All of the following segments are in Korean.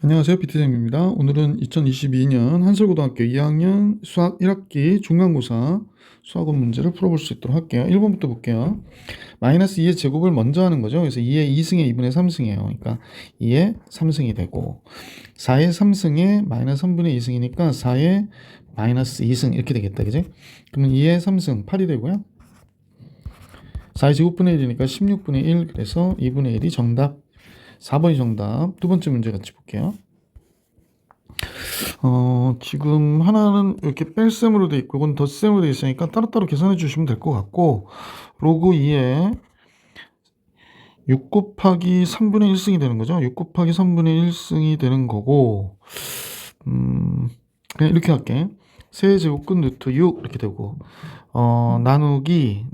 안녕하세요. 비트쌤입니다. 오늘은 2022년 한솔고등학교 2학년 수학 1학기 중간고사 수학원 문제를 풀어볼 수 있도록 할게요. 1번부터 볼게요. 마이너스 2의 제곱을 먼저 하는 거죠. 그래서 2의 2승에 2분의 3승이에요. 그러니까 2의 3승이 되고 4의 3승에 마이너스 3분의 2승이니까 4의 마이너스 2승 이렇게 되겠다. 그지? 그러면 2의 3승 8이 되고요. 4의 제곱분의 1이니까 16분의 1 그래서 2분의 1이 정답. 4번이 정답. 두 번째 문제 같이 볼게요. 지금 하나는 이렇게 뺄셈으로 돼 있고, 이건 덧셈으로 돼 있으니까 따로따로 계산해 주시면 될 것 같고, 로그 2에 6 곱하기 3분의 1승이 되는 거죠. 6 곱하기 3분의 1승이 되는 거고, 그냥 이렇게 할게. 세제곱 끝 루트 6 이렇게 되고, 나누기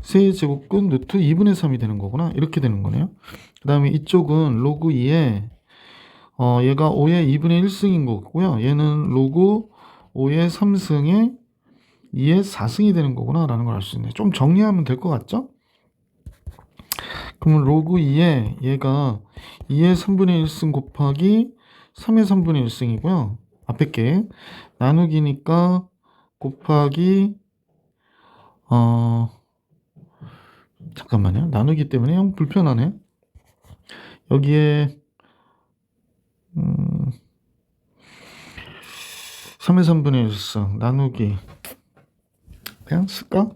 세제곱 끝 루트 2분의 3이 되는 거구나. 이렇게 되는 거네요. 그 다음에 이쪽은 로그 2에 얘가 5의 2분의 1승인 거고요. 얘는 로그 5의 3승에 2의 4승이 되는 거구나 라는 걸 알 수 있네. 좀 정리하면 될 것 같죠? 그러면 로그 2에 얘가 2의 3분의 1승 곱하기 3의 3분의 1승이고요. 앞에 게 나누기니까 곱하기 잠깐만요. 나누기 때문에 형 불편하네. 여기에 3의 3분의 1승 나누기 그냥 쓸까?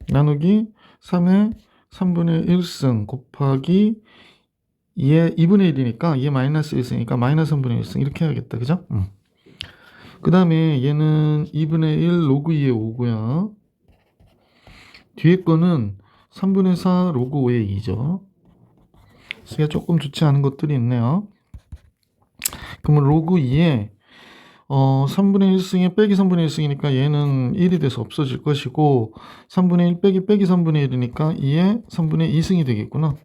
나누기 3의 3분의 1승 곱하기 2의 2분의 1이니까 2의 마이너스 1승이니까 마이너스 3분의 1승 이렇게 해야겠다. 그죠? 그 다음에 얘는 2분의 1 로그 2의 5고요. 뒤에 거는 3분의 4 로그 5의 2죠. 쓰기가 조금 좋지 않은 것들이 있네요. 그러면 로그 2에 3분의 1승에 빼기 3분의 1승이니까 얘는 1이 돼서 없어질 것이고 3분의 1 빼기 3분의 1이니까 2에 3분의 2승이 되겠구나.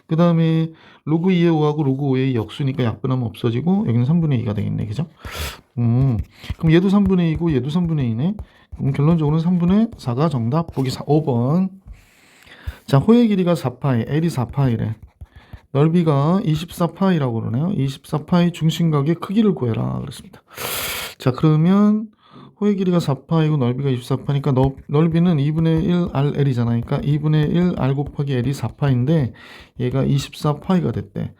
그 다음에 로그 2의 5하고 로그 5의 2 역수니까 약분하면 없어지고 여기는 3분의 2가 되겠네. 그죠? 그럼 얘도 3분의 2고 얘도 3분의 2네. 그럼 결론적으로는 3분의 4가 정답. 보기 5번. 자, 호의 길이가 4파이, L이 4파이래. 넓이가 24파이라고 그러네요. 24파이 중심각의 크기를 구해라 그랬습니다. 자, 그러면 호의 길이가 4파이고 넓이가 24파니까 넓이는 2분의 1 RL이잖아. 그러니까 2분의 1 R 곱하기 L이 4파인데 얘가 24파이가 됐대.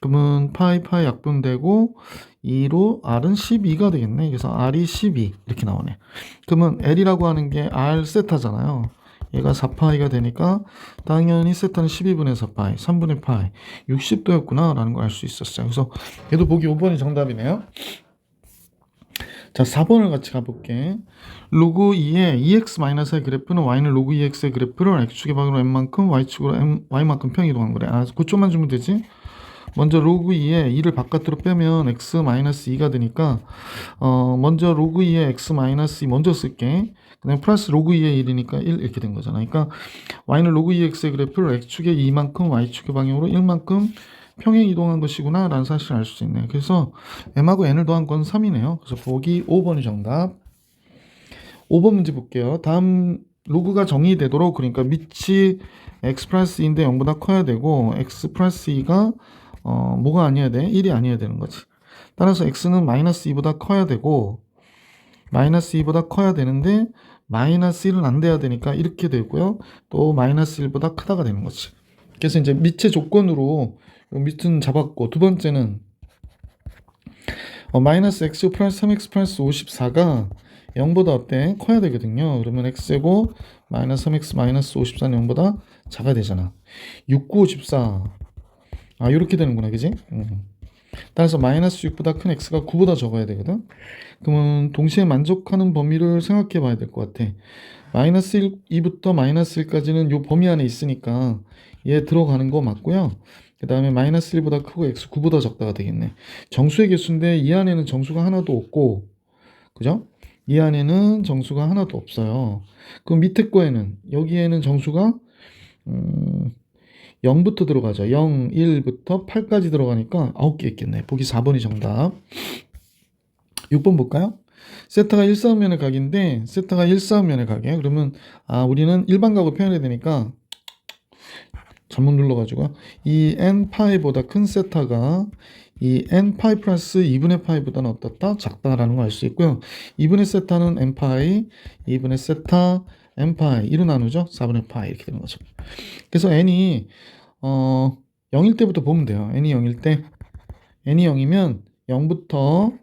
그러면 파이 약분되고 2로 R은 12가 되겠네. 그래서 R이 12 이렇게 나오네. 그러면 L이라고 하는 게 R 세타잖아요. 얘가 4파이가 되니까 당연히 세타는 12분의 4파이, 3분의 파이, 60도였구나 라는 걸 알 수 있었어요. 그래서 얘도 보기 5번이 정답이네요. 자, 4번을 같이 가볼게. 로그 2의 2x-의 그래프는 y는 로그 2x의 그래프를 x축의 방으로 n만큼 y축으로 y만큼 평이동한 거래. 9점만 주면 되지? 먼저 로그 2에 2를 바깥으로 빼면 x-2가 되니까 먼저 로그 2에 x-2 먼저 쓸게. 그다음에 플러스 로그 2의 1이니까 1 이렇게 된 거잖아. 그러니까 y는 로그 2x의 그래프를 x축의 2만큼 y축의 방향으로 1만큼 평행 이동한 것이구나 라는 사실을 알 수 있네. 그래서 m하고 n을 더한 건 3이네요. 그래서 보기 5번이 정답. 5번 문제 볼게요. 다음 로그가 정의되도록 그러니까 밑이 x 플러스 2인데 0보다 커야 되고 x 플러스 2가 뭐가 아니어야 돼? 1이 아니어야 되는 거지. 따라서 x는 마이너스 2보다 커야 되고 마이너스 2보다 커야 되는데 마이너스 1은 안 돼야 되니까 이렇게 되고요. 또 마이너스 1보다 크다가 되는 거지. 그래서 이제 밑의 조건으로 밑은 잡았고 두 번째는 마이너스 x 플러스 3x 플러스 54가 0보다 어때? 커야 되거든요. 그러면 x제곱 마이너스 3x 마이너스 54는 0보다 작아야 되잖아. 6, 9, 54 이렇게 되는구나. 그지? 따라서 마이너스 6보다 큰 x가 9보다 적어야 되거든. 그러면 동시에 만족하는 범위를 생각해 봐야 될 것 같아. 마이너스 2부터 마이너스 1까지는 요 범위 안에 있으니까 얘 들어가는 거 맞고요. 그 다음에 마이너스 1보다 크고 x 9보다 적다가 되겠네. 정수의 개수인데 이 안에는 정수가 하나도 없고 그죠? 이 안에는 정수가 하나도 없어요. 그럼 밑에 거에는 여기에는 정수가 0부터 들어가죠. 0, 1부터 8까지 들어가니까 9개 있겠네. 보기 4번이 정답. 6번 볼까요? 세타가 1사음면의 각인데 세타가 1사음면의 각이에요. 그러면 우리는 일반각으로 표현해야 되니까 잘못 눌러가지고 이 n 파이보다 큰 세타가 이 n파이 플러스 2분의 파이보다는 어떻다? 작다라는 걸 알 수 있고요. 2분의 세타는 n파이, 2분의 세타 n파이 2로 나누죠. 4분의 파이 이렇게 되는 거죠. 그래서 n이 0일 때부터 보면 돼요. n이 0일 때 n이 0이면 0부터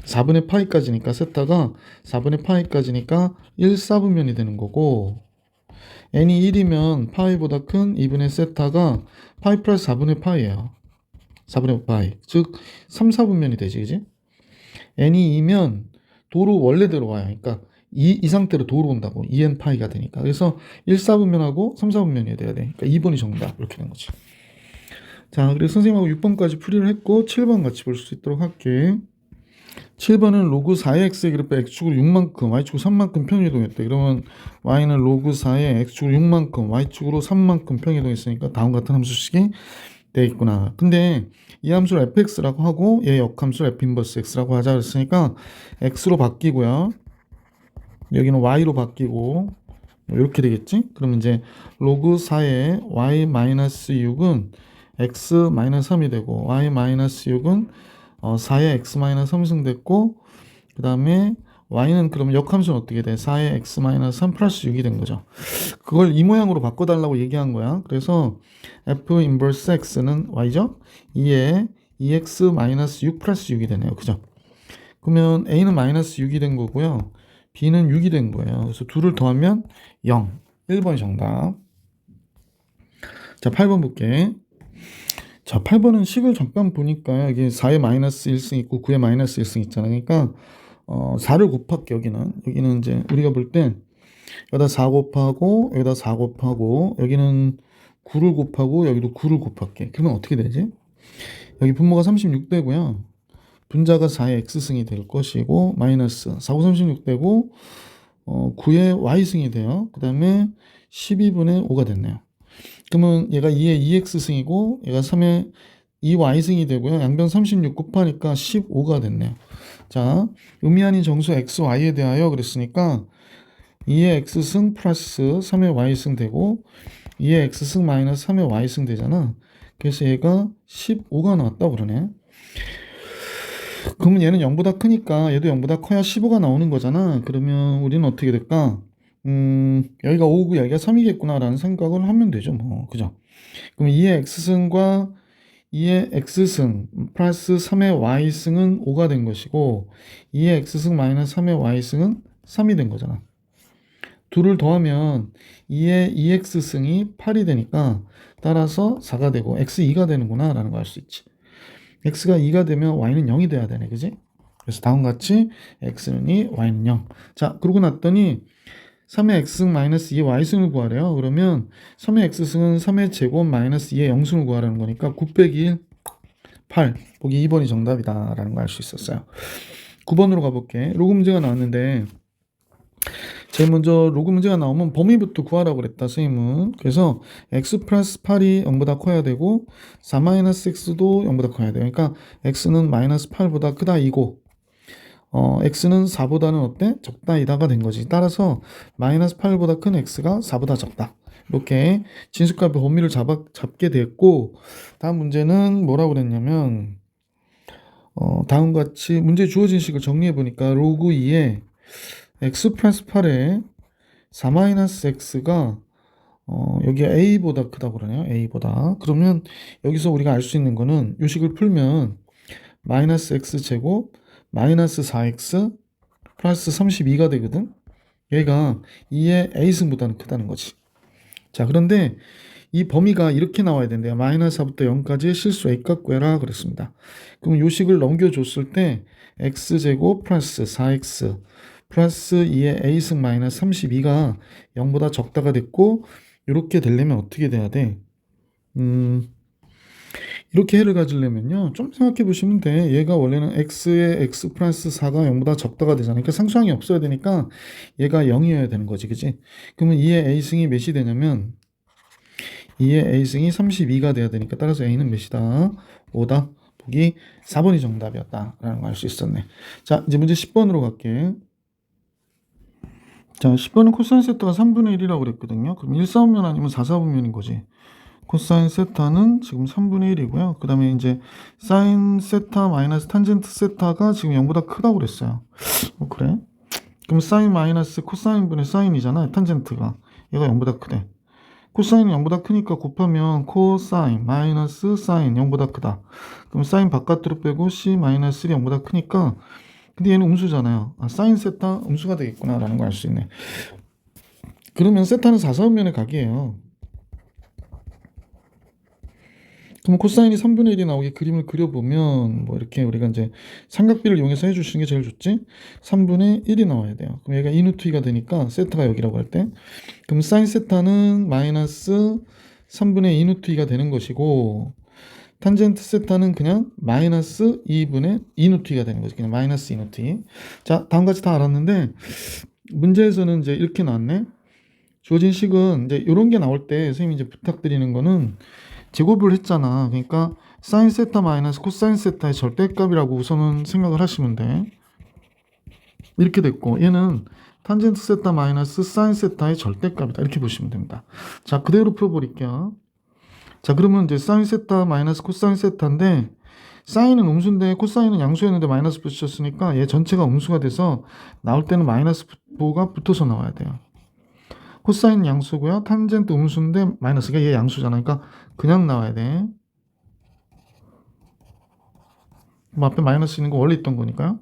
4분의 파이까지니까 세타가 4분의 파이까지니까 1, 4분면이 되는 거고 n이 1이면 파이보다 큰 2분의 세타가 파이 플러스 4분의 파이예요. 4분의 파이. 즉 3, 4분면이 되지. 그지? n이 2면 도로 원래대로 와요. 그러니까 이 상태로 도로 온다고. 2n 파이가 되니까. 그래서 1, 4분면하고 3, 4분면이 돼야 돼. 그러니까 2번이 정답. 이렇게 된 거지. 자, 그래서 선생님하고 6번까지 풀이를 했고 7번 같이 볼 수 있도록 할게. 7번은 로그 4의 x의 그래프 x축으로 6만큼, y축으로 3만큼 평이동했대. 그러면 y는 로그 4의 x축으로 6만큼, y축으로 3만큼 평이동했으니까 다음 같은 함수식이 되어 있구나. 근데 이 함수를 fx라고 하고 얘 역함수를 f 인버스 x라고 하자 그랬으니까 x로 바뀌고요. 여기는 y로 바뀌고 이렇게 되겠지? 그러면 이제 로그 4의 y-6은 x-3이 되고 y-6은 4의 x-3승 됐고 그 다음에 y는 그러면 역함수는 어떻게 돼? 4의 x-3 플러스 6이 된 거죠. 그걸 이 모양으로 바꿔달라고 얘기한 거야. 그래서 f 인버스 x는 y죠? 2의 2x-6 플러스 6이 되네요. 그죠? 그러면 a는 마이너스 6이 된 거고요. b는 6이 된 거예요. 그래서 둘을 더하면 0. 1번이 정답. 자, 8번 볼게. 자, 8번은 식을 잠깐 보니까 이게 4에 마이너스 1승 있고 9에 마이너스 1승 있잖아. 그러니까 4를 곱할게. 여기는 이제 우리가 볼 때 여기다 4 곱하고 여기다 4 곱하고 여기는 9를 곱하고 여기도 9를 곱할게. 그러면 어떻게 되지? 여기 분모가 36되고요. 분자가 4의 x승이 될 것이고 마이너스 4, 9, 36 되고 9의 y승이 돼요. 그 다음에 12분의 5가 됐네요. 그러면 얘가 2의 2x승이고 얘가 3의 2y승이 되고요. 양변 36 곱하니까 15가 됐네요. 자, 의미 아닌 정수 x, y에 대하여 그랬으니까 2의 x승 플러스 3의 y승 되고 2의 x승 마이너스 3의 y승 되잖아. 그래서 얘가 15가 나왔다고 그러네. 그러면 얘는 0보다 크니까 얘도 0보다 커야 15가 나오는 거잖아. 그러면 우리는 어떻게 될까? 여기가 5고 여기가 3이겠구나 라는 생각을 하면 되죠. 뭐 그죠? 그럼 2의 x승과 2의 x승 플러스 3의 y승은 5가 된 것이고 2의 x승 마이너스 3의 y승은 3이 된 거잖아. 둘을 더하면 2의 2x승이 8이 되니까 따라서 4가 되고 x2가 되는구나 라는 걸 알 수 있지. x가 2가 되면 y는 0이 돼야 되네. 그지? 그래서 다음과 같이 x는 2, y는 0. 자, 그러고 났더니 3의 x승 마이너스 2의 y승을 구하래요. 그러면 3의 x승은 3의 제곱 마이너스 2의 0승을 구하라는 거니까 9 빼기 1, 8. 보기 2번이 정답이다 라는 걸 알 수 있었어요. 9번으로 가볼게. 로그 문제가 나왔는데 제일 먼저 로그 문제가 나오면 범위부터 구하라고 그랬다, 선생님은. 그래서 x 플러스 8이 0보다 커야 되고 4 마이너스 x도 0보다 커야 돼요. 그러니까 x는 마이너스 8보다 크다 이고 x는 4보다는 어때? 적다 이다가 된 거지. 따라서 마이너스 8보다 큰 x가 4보다 적다. 이렇게 진수값의 범위를 잡게 됐고 다음 문제는 뭐라고 그랬냐면 다음과 같이 문제 주어진 식을 정리해 보니까 로그 2에 x 플러스 8에 4 마이너스 x가 여기가 a보다 크다고 그러네요. a보다. 그러면 여기서 우리가 알 수 있는 거는 이 식을 풀면 마이너스 x 제곱 마이너스 4x 플러스 32가 되거든. 얘가 2의 a승보다는 크다는 거지. 자, 그런데 이 범위가 이렇게 나와야 된대요. 마이너스 4부터 0까지 실수 a값 구해라 그랬습니다. 그럼 이 식을 넘겨줬을 때 x제곱 플러스 4x 플러스 2의 a승 마이너스 32가 0보다 적다가 됐고 이렇게 되려면 어떻게 돼야 돼? 이렇게 해를 가지려면요. 좀 생각해 보시면 돼. 얘가 원래는 x의 x 플러스 4가 0보다 적다가 되잖아. 그러니까 상수항이 없어야 되니까 얘가 0이어야 되는 거지. 그치? 그러면 2의 a승이 몇이 되냐면 2의 a승이 32가 돼야 되니까 따라서 a는 몇이다? 5다. 보기 4번이 정답이었다. 라는 걸 알 수 있었네. 자, 이제 문제 10번으로 갈게. 자, 10번은 코사인 세타가 3분의 1이라고 그랬거든요. 그럼 1, 4분면 아니면 4, 4분면인 거지. 코사인 세타는 지금 3분의 1이고요. 그 다음에 이제 사인 세타 마이너스 탄젠트 세타가 지금 0보다 크다고 그랬어요. 그래? 그럼 사인 마이너스 코사인 분의 사인이잖아. 탄젠트가. 얘가 0보다 크대. 코사인이 0보다 크니까 곱하면 코사인 마이너스 사인 0보다 크다. 그럼 사인 바깥으로 빼고 c 마이너스 1이 0보다 크니까, 근데 얘는 음수잖아요. 아, 사인 세타 음수가 되겠구나 라는 걸 알 수 있네. 그러면 세타는 4사분면의 각이에요. 그럼 코사인이 3분의 1이 나오게 그림을 그려보면 뭐 이렇게 우리가 이제 삼각비를 이용해서 해주시는 게 제일 좋지. 3분의 1이 나와야 돼요. 그럼 얘가 2루트가 되니까 세타가 여기라고 할 때, 그럼 사인 세타는 마이너스 3분의 2루트가 되는 것이고, 탄젠트 세타는 그냥 마이너스 2분의 2루트가 되는 거지. 그냥 마이너스 2루트. 자, 다음같이 다 알았는데 문제에서는 이제 이렇게 나왔네. 주어진 식은 이제 이런 게 나올 때 선생님이 이제 부탁드리는 거는 제곱을 했잖아. 그러니까 사인 세타 마이너스 코사인 세타의 절대값이라고 우선은 생각을 하시면 돼. 이렇게 됐고, 얘는 탄젠트 세타 마이너스 사인 세타의 절대값이다. 이렇게 보시면 됩니다. 자, 그대로 풀어버릴게요. 자, 그러면 이제 사인 세타 마이너스 코사인 세타인데, 사인은 음수인데 코사인은 양수였는데 마이너스 붙였으니까 얘 전체가 음수가 돼서 나올 때는 마이너스 부가 붙어서 나와야 돼요. 코사인 양수고요. 탄젠트 음수인데 마이너스가 얘 양수잖아. 그러니까 그냥 나와야 돼. 뭐 앞에 마이너스 있는 거 원래 있던 거니까요.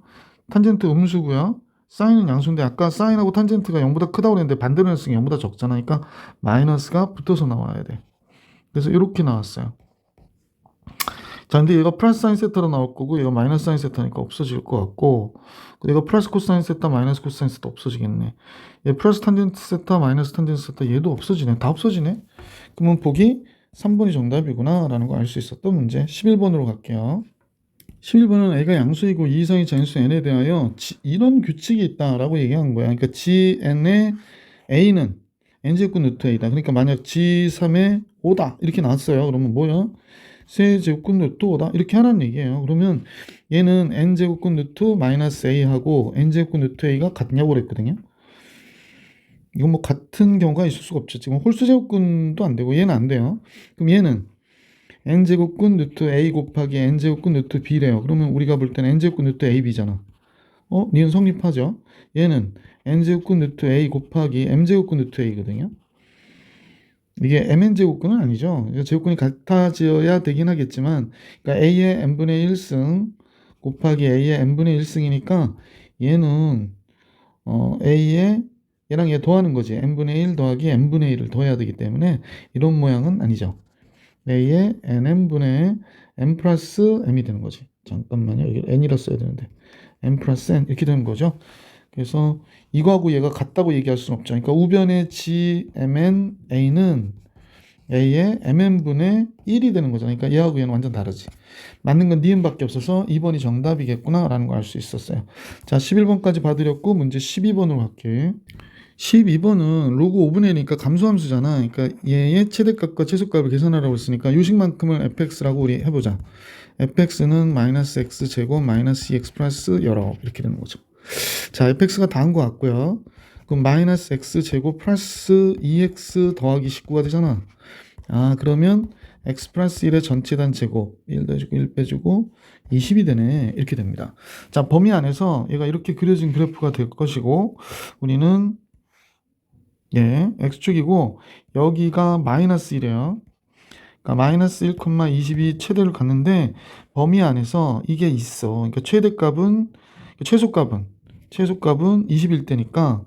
탄젠트 음수고요. 사인은 양수인데 아까 사인하고 탄젠트가 0보다 크다고 그랬는데 반대로 했으니 0보다 적잖아. 그러니까 마이너스가 붙어서 나와야 돼. 그래서 이렇게 나왔어요. 자, 근데 얘가 플러스 사인 세타로 나올 거고 얘가 마이너스 사인 세타니까 없어질 것 같고, 얘가 플러스 코사인 세타 마이너스 코사인 세타 없어지겠네. 얘 플러스 탄젠트 세타 마이너스 탄젠트 세타 얘도 없어지네. 다 없어지네. 그러면 보기 3번이 정답이구나 라는 거 알 수 있었던 문제. 11번으로 갈게요. 11번은 A가 양수이고 2 이상의 자연수 N에 대하여 이런 규칙이 있다라고 얘기한 거야. 그러니까 Gn의 A는 N제곱근 루트 A다. 그러니까 만약 G3의 5다 이렇게 나왔어요. 그러면 뭐야? 세제곱근 루트 5다 이렇게 하라는 얘기예요. 그러면 얘는 N제곱근 루트 마이너스 A하고 N제곱근 루트 A가 같냐고 그랬거든요. 이건 뭐 같은 경우가 있을 수가 없죠. 지금 홀수제곱근도 안 되고 얘는 안 돼요. 그럼 얘는 n제곱근 루트 a 곱하기 n제곱근 루트 b래요. 그러면 우리가 볼 때는 n제곱근 루트 ab잖아. 니은 성립하죠. 얘는 n제곱근 루트 a 곱하기 m제곱근 루트 a거든요. 이게 mn제곱근은 아니죠. 제곱근이 같아져야 되긴 하겠지만, 그러니까 a의 n분의 1승 곱하기 a의 n분의 1승이니까 얘는 a의 얘랑 얘 더하는 거지. n분의 1 더하기 n분의 1을 더해야 되기 때문에 이런 모양은 아니죠. a의 nm분의 n 플러스 m이 되는 거지. 잠깐만요. 여기 n이라 써야 되는데 n 플러스 n 이렇게 되는 거죠. 그래서 이거하고 얘가 같다고 얘기할 수는 없죠. 그러니까 우변의 gmn a는 a의 mn분의 1이 되는 거잖아요. 그러니까 얘하고 얘는 완전 다르지. 맞는 건 니은밖에 없어서 2번이 정답이겠구나 라는 걸 알 수 있었어요. 자, 11번까지 봐드렸고 문제 12번으로 갈게요. 12번은 로그 5분의 1이니까 감소함수잖아. 그러니까 얘의 최대값과 최소값을 계산하라고 했으니까 요식만큼을 fx라고 우리 해보자. fx는 마이너스 x 제곱 마이너스 2x 플러스 19 이렇게 되는 거죠. 자, fx가 다 한 것 같고요. 그럼 마이너스 x 제곱 플러스 2x 더하기 19가 되잖아. 아, 그러면 x 플러스 1의 전체단 제곱 1 더해주고 1 빼주고 20이 되네. 이렇게 됩니다. 자, 범위 안에서 얘가 이렇게 그려진 그래프가 될 것이고 우리는 x축이고 여기가 마이너스 1이에요. 그러니까 마이너스 1,22 최대를 갔는데 범위 안에서 이게 있어. 그러니까 최소값은 21대니까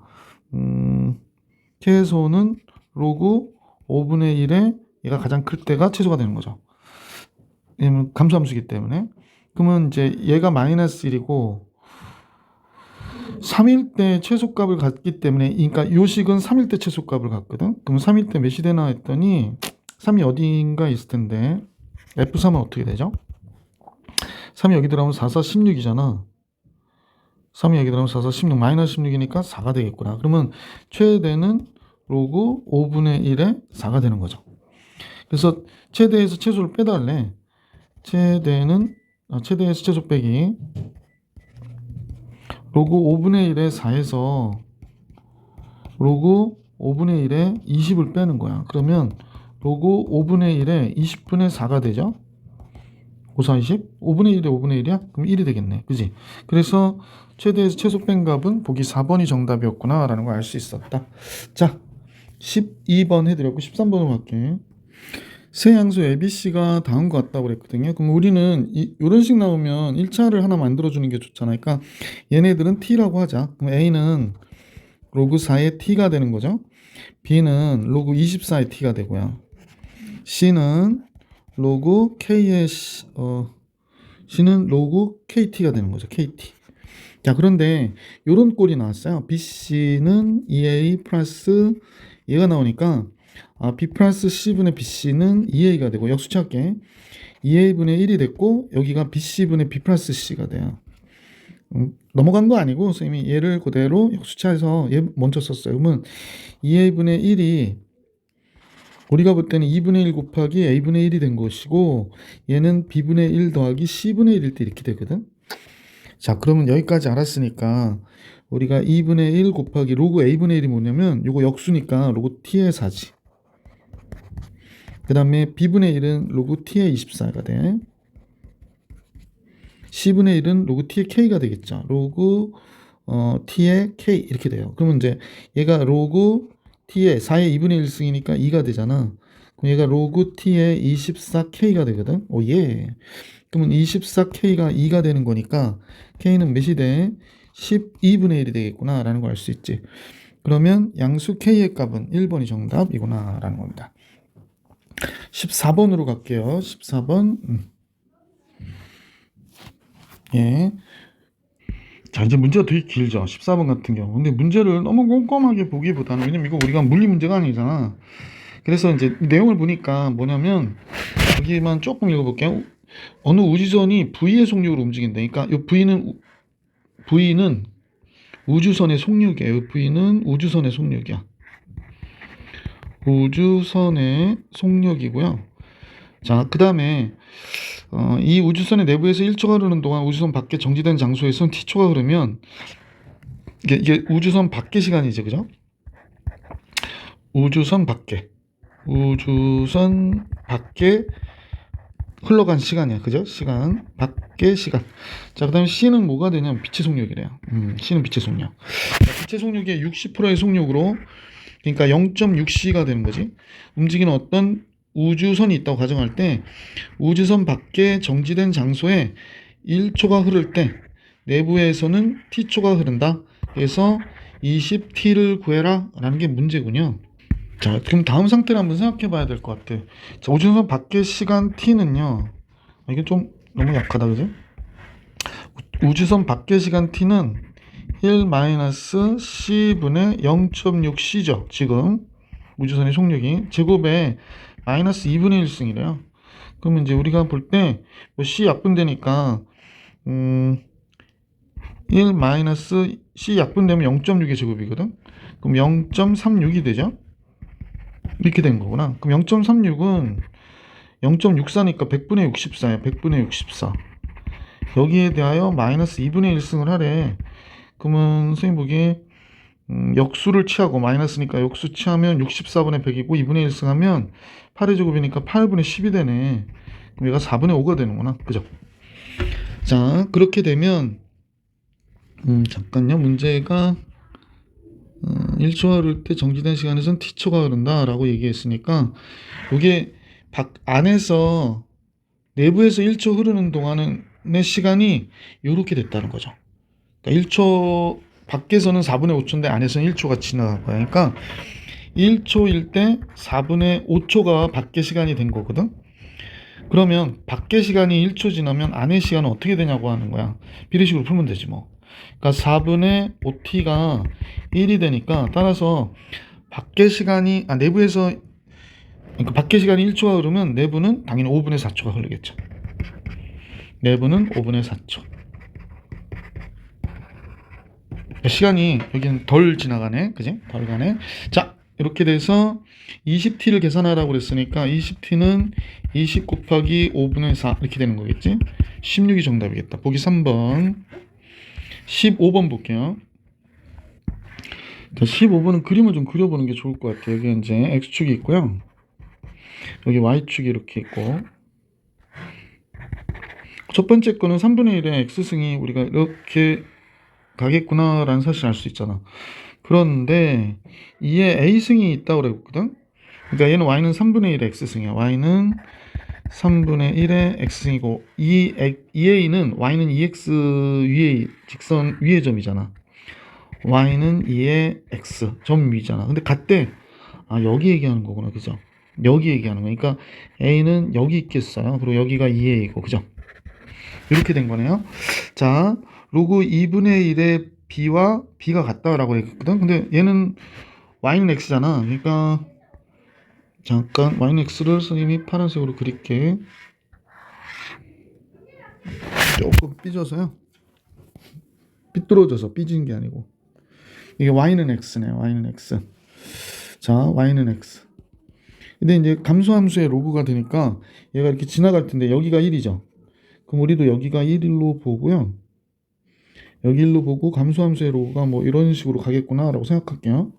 최소는 로그 5분의 1에 얘가 가장 클 때가 최소가 되는 거죠. 왜냐면 감소함수이기 때문에. 그러면 이제 얘가 마이너스 1이고 3일 때 최소값을 갖기 때문에, 그러니까 요식은 3일 때 최소값을 갖거든. 그럼 3일 때 몇이 되나 했더니 3이 어딘가 있을 텐데 F3은 어떻게 되죠? 3이 여기 들어가면 4, 4, 16이잖아. 3이 여기 들어가면 4, 4, 16 마이너스 16이니까 4가 되겠구나. 그러면 최대는 로그 5분의 1에 4가 되는 거죠. 그래서 최대에서 최소를 빼달래. 최대에서 최소 빼기 로그 5분의 1에 4에서 로그 5분의 1에 20을 빼는 거야. 그러면 로그 5분의 1에 20분의 4가 되죠. 5, 4, 20? 5분의 1에 5분의 1이야? 그럼 1이 되겠네. 그지? 그래서 최대에서 최소 뺀 값은 보기 4번이 정답이었구나 라는 걸 알 수 있었다. 자, 12번 해드렸고 13번으로 갈게. 세 양수 ABC가 다음과 같다고 그랬거든요. 그럼 우리는 이런 식 나오면 1차를 하나 만들어주는 게 좋잖아요. 그러니까 얘네들은 T라고 하자. 그럼 A는 로그 4의 T가 되는 거죠. B는 로그 24의 T가 되고요. C는 로그 K의 C는 로그 KT가 되는 거죠. KT. 자, 그런데 요런 꼴이 나왔어요. BC는 EA 플러스 얘가 나오니까 B 플러스 C분의 BC는 EA가 되고 역수치할게. EA분의 1이 됐고 여기가 BC분의 B 플러스 C가 돼요. 넘어간 거 아니고 선생님이 얘를 그대로 역수치해서 얘 먼저 썼어요. 그러면 EA분의 1이 우리가 볼 때는 2분의 1 곱하기 A분의 1이 된 것이고 얘는 B분의 1 더하기 C분의 1일 때 이렇게 되거든. 자, 그러면 여기까지 알았으니까 우리가 2분의 1 곱하기 로그 A분의 1이 뭐냐면 요거 역수니까 로그 T의 4지. 그 다음에 B분의 1은 로그 T의 24가 돼. C분의 1은 로그 T의 K가 되겠죠. 로그 T의 K 이렇게 돼요. 그러면 이제 얘가 로그 T의 4의 2분의 1승이니까 2가 되잖아. 그럼 얘가 로그 T의 24K가 되거든. 오 예. 그러면 24K가 2가 되는 거니까 K는 몇이 돼? 12분의 1이 되겠구나 라는 걸 알 수 있지. 그러면 양수 K의 값은 1번이 정답이구나 라는 겁니다. 14번으로 갈게요. 14번. 예. 자, 이제 문제가 되게 길죠. 14번 같은 경우. 근데 문제를 너무 꼼꼼하게 보기보다는, 왜냐면 이거 우리가 물리 문제가 아니잖아. 그래서 이제 내용을 보니까 뭐냐면, 여기만 조금 읽어볼게요. 어느 우주선이 V의 속력으로 움직인다. 그러니까 이 V는 우주선의 속력이에요. V는 우주선의 속력이야. 우주선의 속력이고요. 자, 그 다음에 이 우주선의 내부에서 1초가 흐르는 동안 우주선 밖에 정지된 장소에선 t초가 흐르면 이게 우주선 밖의 시간이죠, 그죠? 우주선 밖에 흘러간 시간이야, 그죠? 시간 밖의 시간. 자, 그다음에 C는 뭐가 되냐면 빛의 속력이래요. C는 빛의 속력. 자, 빛의 속력의 60%의 속력으로 그러니까 0.6C가 되는 거지. 움직이는 어떤 우주선이 있다고 가정할 때 우주선 밖에 정지된 장소에 1초가 흐를 때 내부에서는 t초가 흐른다. 그래서 20t를 구해라 라는 게 문제군요. 자, 그럼 다음 상태를 한번 생각해 봐야 될 것 같아. 자, 우주선 밖의 시간 t는요. 이게 좀 너무 약하다, 그지? 우주선 밖의 시간 t는 1-c분의 0.6c죠. 지금 우주선의 속력이 제곱에 마이너스 2분의 1승이래요. 그러면 이제 우리가 볼 때 뭐 C 약분되니까 1-C 약분되면 0.6의 제곱이거든. 그럼 0.36이 되죠. 이렇게 된 거구나. 그럼 0.36은 0.64니까 100분의 64야. 100분의 64. 여기에 대하여 마이너스 2분의 1승을 하래. 그러면 선생님 보기에 역수를 취하고 마이너스니까 역수 취하면 64분의 100이고 2분의 1승 하면 8의 제곱이니까 8분의 10이 되네. 그럼 얘가 4분의 5가 되는구나. 그죠? 자, 그렇게 되면 잠깐요. 문제가 1초가 흐를 때 정지된 시간에선 t초가 흐른다 라고 얘기했으니까 이게 안에서 내부에서 1초 흐르는 동안의 시간이 이렇게 됐다는 거죠. 그러니까 1초 밖에서는 4분의 5초인데 안에서는 1초가 지나간 거야. 그러니까 1초일 때 4분의 5초가 밖의 시간이 된 거거든. 그러면 밖의 시간이 1초 지나면 안의 시간은 어떻게 되냐고 하는 거야. 비례식으로 풀면 되지 뭐. 그러니까 4분의 5t가 1이 되니까 따라서 밖의 시간이 내부에서 그러니까 밖의 시간이 1초가 흐르면 내부는 당연히 5분의 4초가 흐르겠죠. 내부는 5분의 4초. 시간이 여기는 덜 지나가네. 그지? 덜 가네. 자, 이렇게 돼서 20t를 계산하라고 그랬으니까 20t는 20 곱하기 5분의 4 이렇게 되는 거겠지? 16이 정답이겠다. 보기 3번. 15번 볼게요. 자, 15번은 그림을 좀 그려보는 게 좋을 것 같아요. 여기 이제 X축이 있고요. 여기 y축이 이렇게 있고, 첫 번째 거는 3분의 1의 x승이 우리가 이렇게 가겠구나라는 사실을 알 수 있잖아. 그런데 이에 a승이 있다고 그랬거든. 그러니까 얘는 y는 3분의 1의 x승이야. y는 3분의 1의 x승이고, 이 a는 y는 2x 위에 직선 위의 점이잖아. y는 2의 x 점 위잖아. 근데 같대. 아, 여기 얘기하는 거구나. 그죠? 여기 얘기하는 거니까 a는 여기 있겠어요. 그리고 여기가 2a이고, 그죠? 이렇게 된 거네요. 자, 로그 2분의 1의 b와 b가 같다라고 했거든. 근데 얘는 y는 x잖아. 그러니까 잠깐 y는 x를 선생님이 파란색으로 그릴게. 조금 삐져서요. 삐뚤어져서 삐진 게 아니고. 이게 y는 x네요. y는 x. 자, y는 x. 근데 이제 감소함수의 로그가 되니까 얘가 이렇게 지나갈 텐데 여기가 1이죠. 그럼 우리도 여기가 1로 보고요. 여기 1로 보고 감소함수의 로그가 뭐 이런 식으로 가겠구나라고 생각할게요.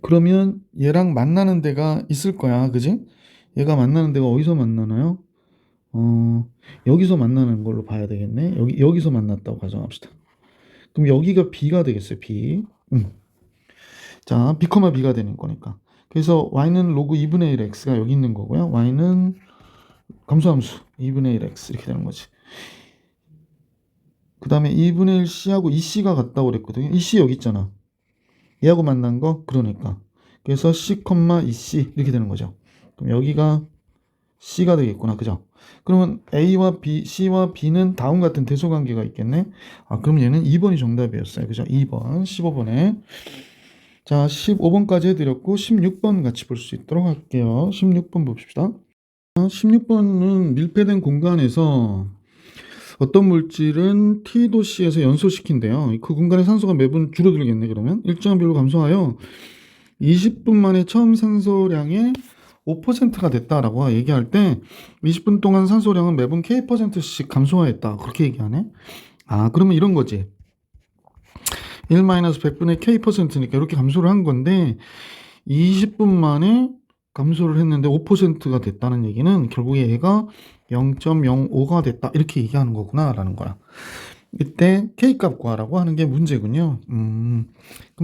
그러면 얘랑 만나는 데가 있을 거야. 그지? 얘가 만나는 데가 어디서 만나나요? 여기서 만나는 걸로 봐야 되겠네. 여기서 만났다고 가정합시다. 그럼 여기가 b가 되겠어요. b. 자, b, b가 되는 거니까. 그래서 y는 로그 2분의 1 x가 여기 있는 거고요. y는 감소함수 2분의 1 x 이렇게 되는 거지. 그 다음에 2분의 1 c하고 2c가 같다고 그랬거든요. 2c 여기 있잖아. 얘하고 만난 거 그러니까. 그래서 c, 2c 이렇게 되는 거죠. 그럼 여기가 c가 되겠구나. 그죠? 그러면 a와 b, c와 b는 다음 같은 대소관계가 있겠네. 아, 그럼 얘는 2번이 정답이었어요. 그죠? 2번, 15번에. 자, 15번까지 해드렸고 16번 같이 볼 수 있도록 할게요. 16번 봅시다. 16번은 밀폐된 공간에서 어떤 물질은 T도시에서 연소시킨대요. 그 공간의 산소가 매분 줄어들겠네. 그러면 일정한 비율로 감소하여 20분 만에 처음 산소량의 5%가 됐다라고 얘기할 때 20분 동안 산소량은 매분 K%씩 감소하였다. 그렇게 얘기하네. 아, 그러면 이런 거지. 1-100분의 K%니까 이렇게 감소를 한 건데 20분 만에 감소를 했는데 5%가 됐다는 얘기는 결국에 얘가 0.05가 됐다 이렇게 얘기하는 거구나 라는 거야. 이때 K값 구하라고 하는 게 문제군요. 그럼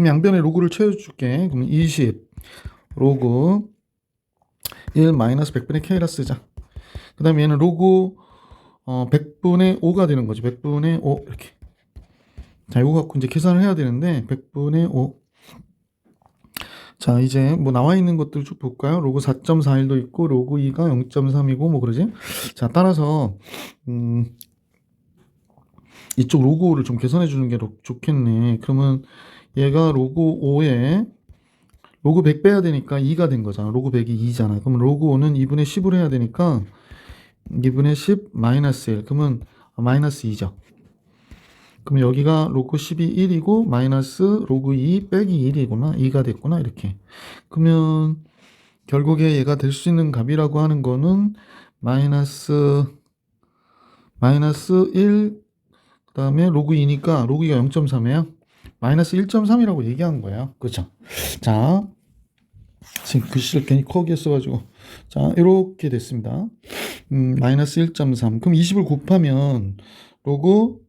양변에 로그를 채워줄게. 그럼 20 로그 1-100분의 K라 쓰자. 그 다음에 얘는 로그 100분의 5가 되는 거지. 100분의 5 이렇게. 자, 이거 갖고 이제 계산을 해야 되는데 100분의 5. 자, 이제 뭐 나와 있는 것들 쭉 볼까요? 로그 4.41도 있고 로그 2가 0.3이고 뭐 그러지? 자, 따라서 이쪽 로그 5를 좀 계산해 주는 게 좋겠네. 그러면 얘가 로그 5에 로그 100 빼야 되니까 2가 된 거잖아. 로그 100이 2잖아. 그러면 로그 5는 2분의 10으로 해야 되니까 2분의 10 마이너스 1. 그러면 마이너스 2죠. 그럼 여기가 로그 10이 1이고 마이너스 로그 2 빼기 1이구나. 2가 됐구나. 이렇게. 그러면 결국에 얘가 될 수 있는 값이라고 하는 거는 마이너스 1, 그 다음에 로그 2니까 로그 2가 0.3이에요. 마이너스 1.3이라고 얘기한 거예요. 그렇죠? 자, 지금 글씨를 괜히 크게 써가지고 자, 이렇게 됐습니다. 마이너스 1.3. 그럼 20을 곱하면 로그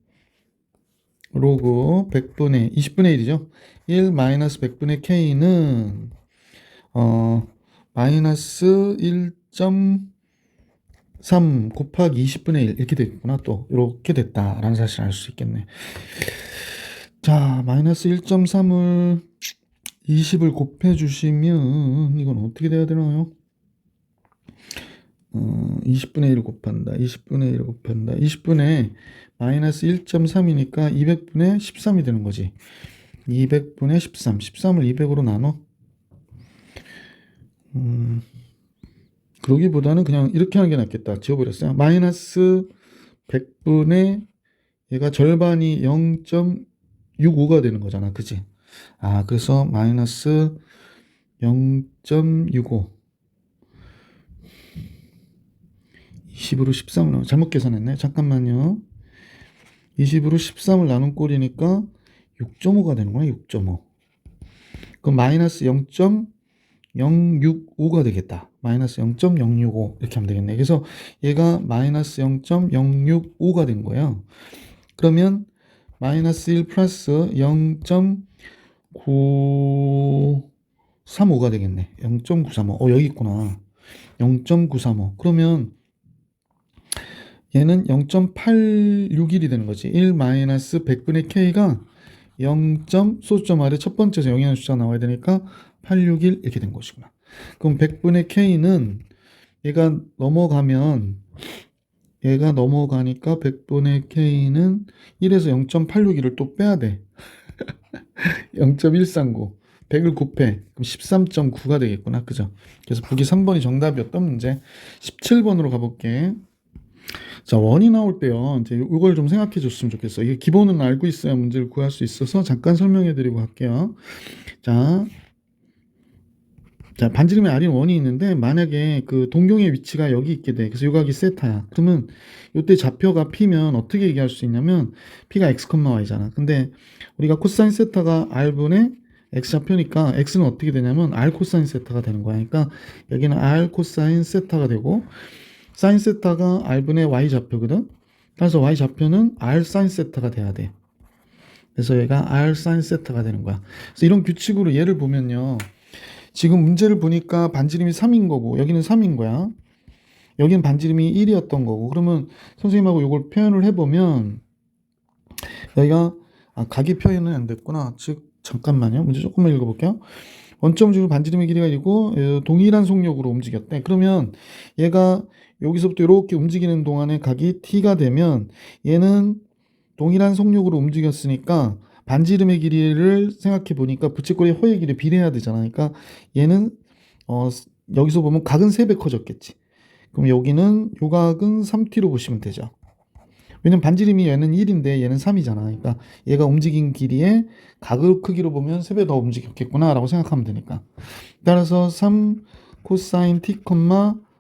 100분의 20분의 1이죠. 1 마이너스 100분의 K는 마이너스 1.3 곱하기 20분의 1 이렇게 됐구나. 또 이렇게 됐다라는 사실을 알 수 있겠네. 자, 마이너스 1.3을 20을 곱해 주시면 이건 어떻게 돼야 되나요? 20분의 1을 곱한다. 20분의 1을 곱한다. 20분의 마이너스 1.3이니까 200분의 13이 되는 거지. 200분의 13. 13을 200으로 나눠. 그러기보다는 그냥 이렇게 하는 게 낫겠다. 지워버렸어요. 마이너스 100분의 얘가 절반이 0.65가 되는 거잖아. 그지? 아, 그래서 마이너스 0.65. 20으로 13을 나눠. 잘못 계산했네. 잠깐만요. 20으로 13을 나눈 꼴이니까 6.5가 되는 거야. 6.5. 그럼 마이너스 0.065가 되겠다. 마이너스 0.065 이렇게 하면 되겠네. 그래서 얘가 마이너스 0.065가 된 거예요. 그러면 마이너스 1 플러스 0.935가 되겠네. 0.935. 여기 있구나. 0.935. 그러면 얘는 0.861이 되는 거지. 1 마이너스 100분의 k가 0. 소수점 아래 첫 번째에서 0이라는 숫자가 나와야 되니까 861 이렇게 된 것이구나. 그럼 100분의 k는 얘가 넘어가니까 100분의 k는 1에서 0.861을 또 빼야 돼. 0.139. 100을 곱해. 그럼 13.9가 되겠구나. 그죠? 그래서 보기 3번이 정답이었던 문제. 17번으로 가볼게. 자, 원이 나올 때요. 이제 이걸 좀 생각해 줬으면 좋겠어. 이게 기본은 알고 있어야 문제를 구할 수 있어서 잠깐 설명해 드리고 갈게요. 자, 반지름의 R인 원이 있는데 만약에 그 동경의 위치가 여기 있게 돼. 그래서 요각이 세타야. 그러면 요때 좌표가 P면 어떻게 얘기할 수 있냐면 P가 X, Y잖아. 근데 우리가 코사인 세타가 R분의 X 좌표니까 X는 어떻게 되냐면 R 코사인 세타가 되는 거야. 그러니까 여기는 R 코사인 세타가 되고 사인 세타가 R분의 Y 좌표거든. 그래서 Y 좌표는 R 사인 세타가 돼야 돼. 그래서 얘가 R 사인 세타가 되는 거야. 그래서 이런 규칙으로 얘를 보면요. 지금 문제를 보니까 반지름이 3인 거고 여기는 3인 거야. 여기는 반지름이 1이었던 거고. 그러면 선생님하고 이걸 표현을 해보면 여기가 각이 표현은 안 됐구나. 즉 잠깐만요. 문제 조금만 읽어볼게요. 원점 지구 반지름의 길이가 1이고 동일한 속력으로 움직였대. 그러면 얘가 여기서부터 이렇게 움직이는 동안에 각이 t가 되면 얘는 동일한 속력으로 움직였으니까 반지름의 길이를 생각해 보니까 부채꼴의 호의 길이 비례해야 되잖아. 그러니까 얘는 여기서 보면 각은 3배 커졌겠지. 그럼 여기는 요 각은 3t로 보시면 되죠. 왜냐면 반지름이 얘는 1인데 얘는 3이잖아. 그러니까 얘가 움직인 길이에 각을 크기로 보면 3배 더 움직였겠구나 라고 생각하면 되니까. 따라서 3 코사인 t,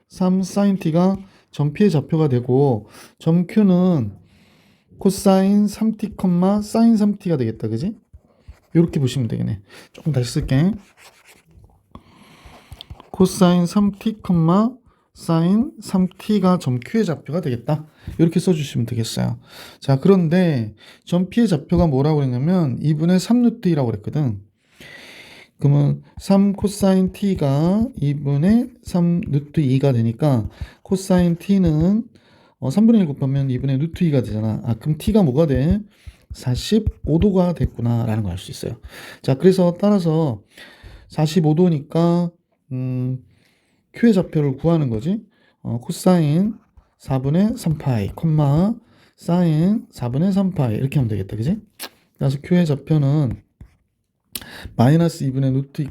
3 사인 t가 점피의 좌표가 되고 점 q는 코사인 3t, 사인 3t가 되겠다. 그지? 이렇게 보시면 되겠네. 조금 다시 쓸게. 코사인 3t, 사인 3t가 점 Q의 좌표가 되겠다. 이렇게 써주시면 되겠어요. 자, 그런데 점 P의 좌표가 뭐라고 그랬냐면 2분의 3루트이라고 그랬거든. 그러면 3 코사인 t가 2분의 3 루트 2가 되니까 코사인 t는 3분의 1 곱하면 2분의 루트 2가 되잖아. 그럼 t가 뭐가 돼? 45도가 됐구나 라는 걸 알 수 있어요. 자, 그래서 따라서 45도니까 Q의 좌표를 구하는 거지. 코사인 4분의 3파이, 사인 4분의 3파이 이렇게 하면 되겠다. 그지? 그래서 Q의 좌표는 마이너스 2분의 루트 2,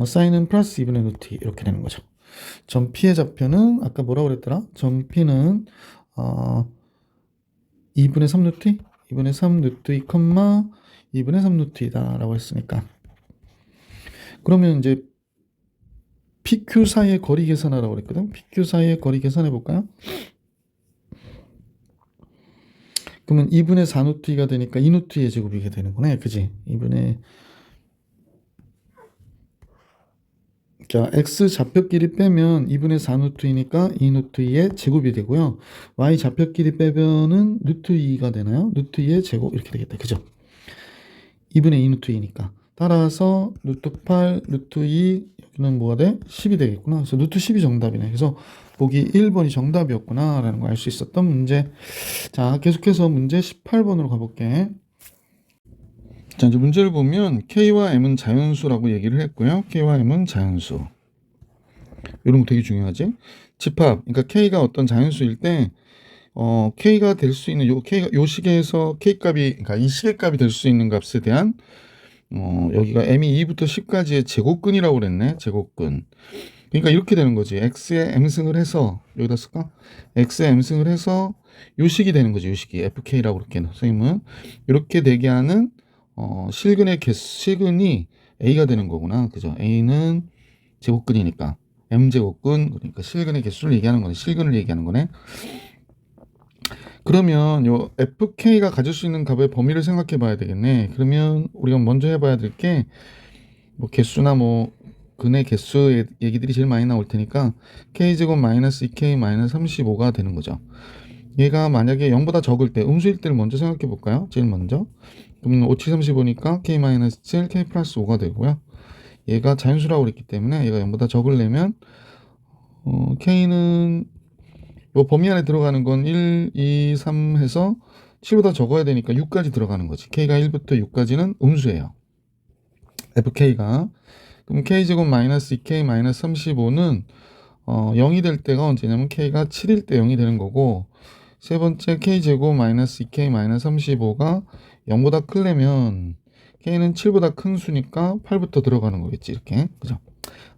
사인은 플러스 2분의 루트 2 이렇게 되는 거죠. 점 P의 좌표는 아까 뭐라고 그랬더라? 점 P는 2분의 3 루트 2? 2분의 3 루트 2, 2분의 3 루트 2다 라고 했으니까 그러면 이제 PQ 사이의 거리 계산하라고 그랬거든. PQ 사이의 거리 계산해 볼까요? 그러면 2분의 4 루트 2가 되니까 2 루트 2의 제곱이게 되는구나. 그지? 2분의 자, x 좌표끼리 빼면 2분의 4 루트 2니까 2 루트 2의 제곱이 되고요. y 좌표끼리 빼면은 루트 2가 되나요? 루트 2의 제곱 이렇게 되겠다. 그죠? 2분의 2 루트 2니까. 따라서 루트 8, 루트 2 여기는 뭐가 돼? 10이 되겠구나. 그래서 루트 10이 정답이네. 그래서 보기 1번이 정답이었구나 라는 걸 알 수 있었던 문제. 자, 계속해서 문제 18번으로 가볼게. 자, 이제 문제를 보면 K와 M은 자연수라고 얘기를 했고요. K와 M은 자연수. 이런 거 되게 중요하지. 집합. 그러니까 K가 어떤 자연수일 때 K가 될 수 있는 요 시계에서 K 값이 그러니까 이 시계 값이 될 수 있는 값에 대한 여기가 M이 2부터 10까지의 제곱근이라고 그랬네. 제곱근. 그러니까 이렇게 되는 거지. X에 M승을 해서 여기다 쓸까? X에 M승을 해서 요 식이 되는 거지. 요 식이 FK라고 그렇게 선생님은 이렇게 되게 하는 실근의 실근이 A가 되는 거구나. 그죠? A는 제곱근이니까 M제곱근 그러니까 실근의 개수를 얘기하는 거네. 실근을 얘기하는 거네. 그러면 요 FK가 가질 수 있는 값의 범위를 생각해 봐야 되겠네. 그러면 우리가 먼저 해봐야 될 게 뭐 개수나 뭐 근의 개수 얘기들이 제일 많이 나올 테니까 k제곱 마이너스 2k 마이너스 35가 되는 거죠. 얘가 만약에 0보다 적을 때 음수일 때를 먼저 생각해 볼까요? 제일 먼저. 그럼 5, 7, 35니까 k 마이너스 7, k 플러스 5가 되고요. 얘가 자연수라고 그랬기 때문에 얘가 0보다 적으려면 k는 요 범위 안에 들어가는 건 1, 2, 3 해서 7보다 적어야 되니까 6까지 들어가는 거지. k가 1부터 6까지는 음수예요. fk가. 그럼 k제곱 마이너스 2k 마이너스 35는 0이 될 때가 언제냐면 k가 7일 때 0이 되는 거고, 세 번째 k제곱 마이너스 2k 마이너스 35가 0보다 크려면 k는 7보다 큰 수니까 8부터 들어가는 거겠지. 이렇게. 그죠?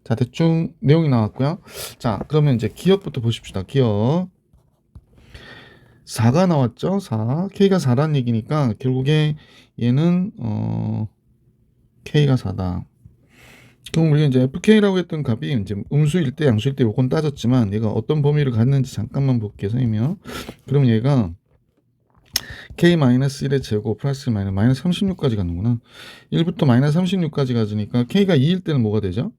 자, 대충 내용이 나왔고요. 자, 그러면 이제 기억부터 보십시다. 기억. 4가 나왔죠? 4. k가 4라는 얘기니까 결국에 얘는 k가 4다. 그럼 우리가 이제 fk라고 했던 값이 이제 음수일 때, 양수일 때 요건 따졌지만 얘가 어떤 범위를 갖는지 잠깐만 볼게요, 선생님이요. 그럼 얘가 k-1의 제곱 플러스 마이너스 36까지 가는구나. 1부터 마이너스 36까지 가지니까 k가 2일 때는 뭐가 되죠?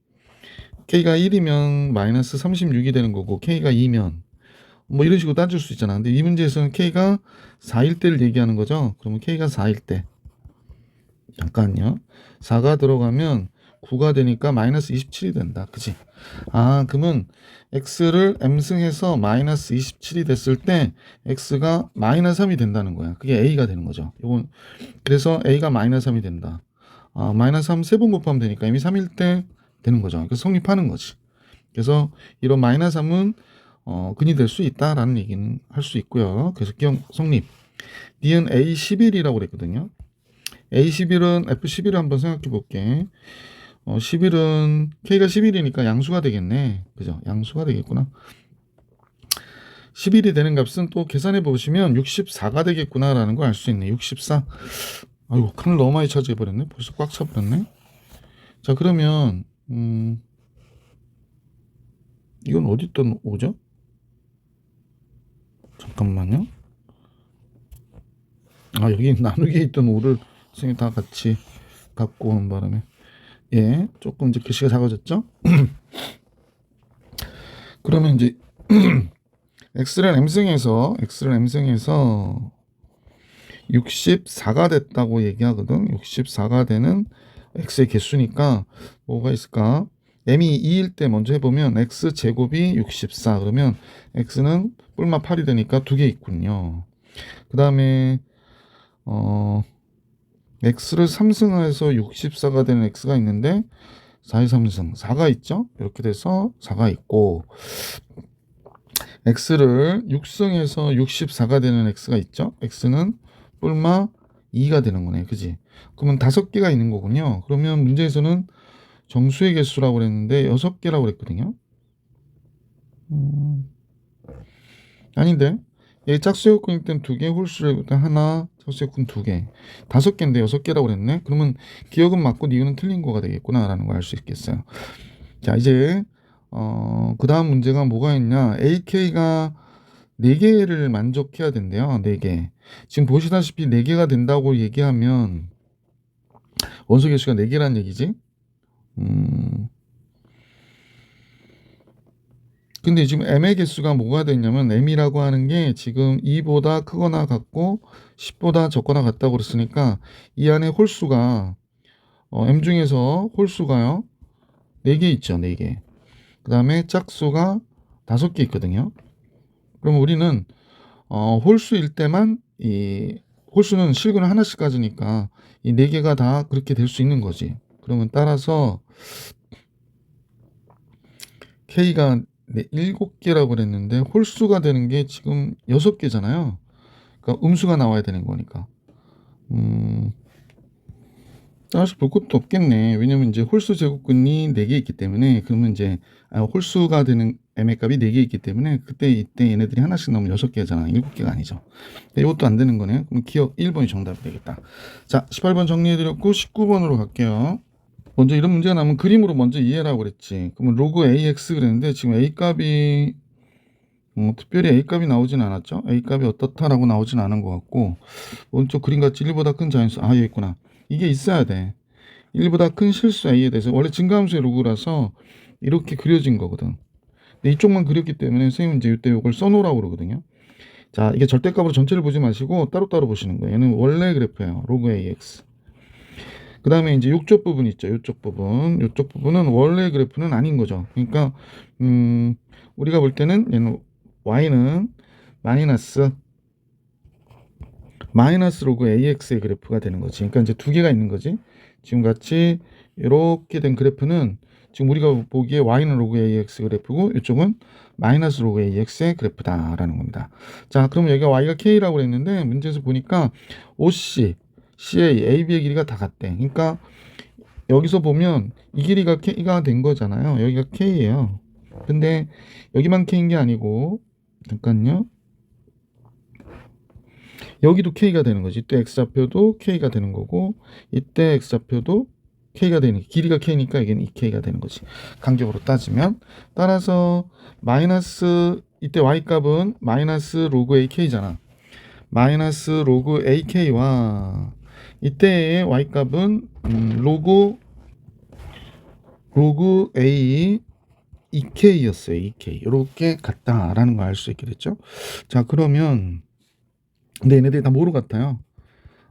k가 1이면 마이너스 36이 되는 거고, k가 2면 뭐 이런 식으로 따질 수 있잖아. 근데 이 문제에서는 k가 4일 때를 얘기하는 거죠. 그러면 k가 4일 때, 잠깐요, 4가 들어가면 9가 되니까 마이너스 27이 된다. 그치? 아, 그러면 x를 m승해서 마이너스 27이 됐을 때 x가 마이너스 3이 된다는 거야. 그게 a가 되는 거죠. 이건 그래서 a가 마이너스 3이 된다. 아, 마이너스 3 세 번 곱하면 되니까 m이 3일 때 되는 거죠. 그래서 성립하는 거지. 그래서 이런 마이너스 3은 근이 될 수 있다라는 얘기는 할 수 있고요. 그래서 기억 성립. 니은 A11이라고 그랬거든요. A11은 F11을 한번 생각해 볼게. 11은 K가 11이니까 양수가 되겠네. 그죠? 양수가 되겠구나. 11이 되는 값은 또 계산해 보시면 64가 되겠구나라는 걸 알 수 있네. 64. 아이고, 칸을 너무 많이 차지해 버렸네. 벌써 꽉 차 버렸네. 자, 그러면 이건 어디 또 오죠? 잠깐만요. 아, 여기 나누기에 있던 5를 선생님이 다 같이 갖고 온 바람에 예, 조금 이제 글씨가 작아졌죠? 그러면 이제 x를 m승해서 64가 됐다고 얘기하거든. 64가 되는 x의 개수니까 뭐가 있을까? m이 2일 때 먼저 해보면 x 제곱이 64, 그러면 x는 뿔마 8이 되니까 2개 있군요. 그 다음에 x를 3승해서 64가 되는 x가 있는데 4의 3승 4가 있죠. 이렇게 돼서 4가 있고, x를 6승해서 64가 되는 x가 있죠. x는 뿔마 2가 되는 거네. 그지? 그러면 5개가 있는 거군요. 그러면 문제에서는 정수의 개수라고 그랬는데 6개라고 그랬거든요. 아닌데, 얘 짝수요건일 땐 2개, 홀수일 땐 하나, 짝수요건 2개, 5개인데 6개라고 그랬네. 그러면 기억은 맞고 니은은 틀린 거가 되겠구나 라는 걸 알 수 있겠어요. 자, 이제 그 다음 문제가 뭐가 있냐. AK가 4개를 만족해야 된대요. 4개. 지금 보시다시피 4개가 된다고 얘기하면 원소 개수가 4개란 얘기지. 근데 지금 m의 개수가 뭐가 됐냐면 m이라고 하는 게 지금 2보다 크거나 같고 10보다 적거나 같다고 그랬으니까 이 안에 홀수가 m 중에서 홀수가요 4개 있죠. 4개. 그 다음에 짝수가 5개 있거든요. 그럼 우리는 홀수일 때만 이 홀수는 실근을 하나씩 가지니까 이 4개가 다 그렇게 될 수 있는 거지. 그러면 따라서 K가 7개라고 그랬는데 홀수가 되는 게 지금 6개잖아요. 그러니까 음수가 나와야 되는 거니까. 따라서 볼 것도 없겠네. 왜냐면 이제 홀수 제곱근이 4개 있기 때문에, 그러면 이제 홀수가 되는 m의 값이 4개 있기 때문에 그때 이때 얘네들이 하나씩 나오면 6개잖아. 7개가 아니죠. 이것도 안 되는 거네요. 그럼 기억 1번이 정답이 되겠다. 자, 18번 정리해드렸고 19번으로 갈게요. 먼저 이런 문제가 나오면 그림으로 먼저 이해라고 그랬지. 그러면 로그 ax 그랬는데 지금 a 값이 특별히 a 값이 나오진 않았죠. a 값이 어떻다라고 나오진 않은 것 같고, 오른쪽 그림 같이 1보다 큰 자연수, 여기 있구나. 이게 있어야 돼. 1보다 큰 실수 a에 대해서 원래 증가함수의 로그라서 이렇게 그려진 거거든. 근데 이쪽만 그렸기 때문에 선생님은 이제 이때 이걸 써놓으라고 그러거든요. 자, 이게 절대값으로 전체를 보지 마시고 따로따로 보시는 거예요. 얘는 원래 그래프예요. 로그 ax. 그 다음에 이제 요쪽 부분 있죠. 요쪽 부분. 요쪽 부분은 원래 그래프는 아닌 거죠. 그러니까, 우리가 볼 때는 얘는 y는 마이너스 로그 ax의 그래프가 되는 거지. 그러니까 이제 두 개가 있는 거지. 지금 같이 이렇게 된 그래프는 지금 우리가 보기에 y는 로그 ax 그래프고 이쪽은 마이너스 로그 ax의 그래프다라는 겁니다. 자, 그러면 여기가 y가 k라고 그랬는데 문제에서 보니까 OC, CA, AB의 길이가 다 같대. 그러니까 여기서 보면 이 길이가 k가 된 거잖아요. 여기가 k예요. 근데 여기만 k인 게 아니고 잠깐요. 여기도 k가 되는 거지. 이때 x좌표도 k가 되는 거고 이때 x좌표도 k가 되는 길이가 k니까 이게 k가 되는 거지. 간격으로 따지면 따라서 마이너스 이때 y 값은 마이너스 로그 ak잖아. 마이너스 로그 ak와 이때의 y 값은 로그 a 2k였어요. 2k 이렇게 같다라는 걸 알 수 있게 됐죠. 자, 그러면 근데 얘네들이 다 뭐로 같아요?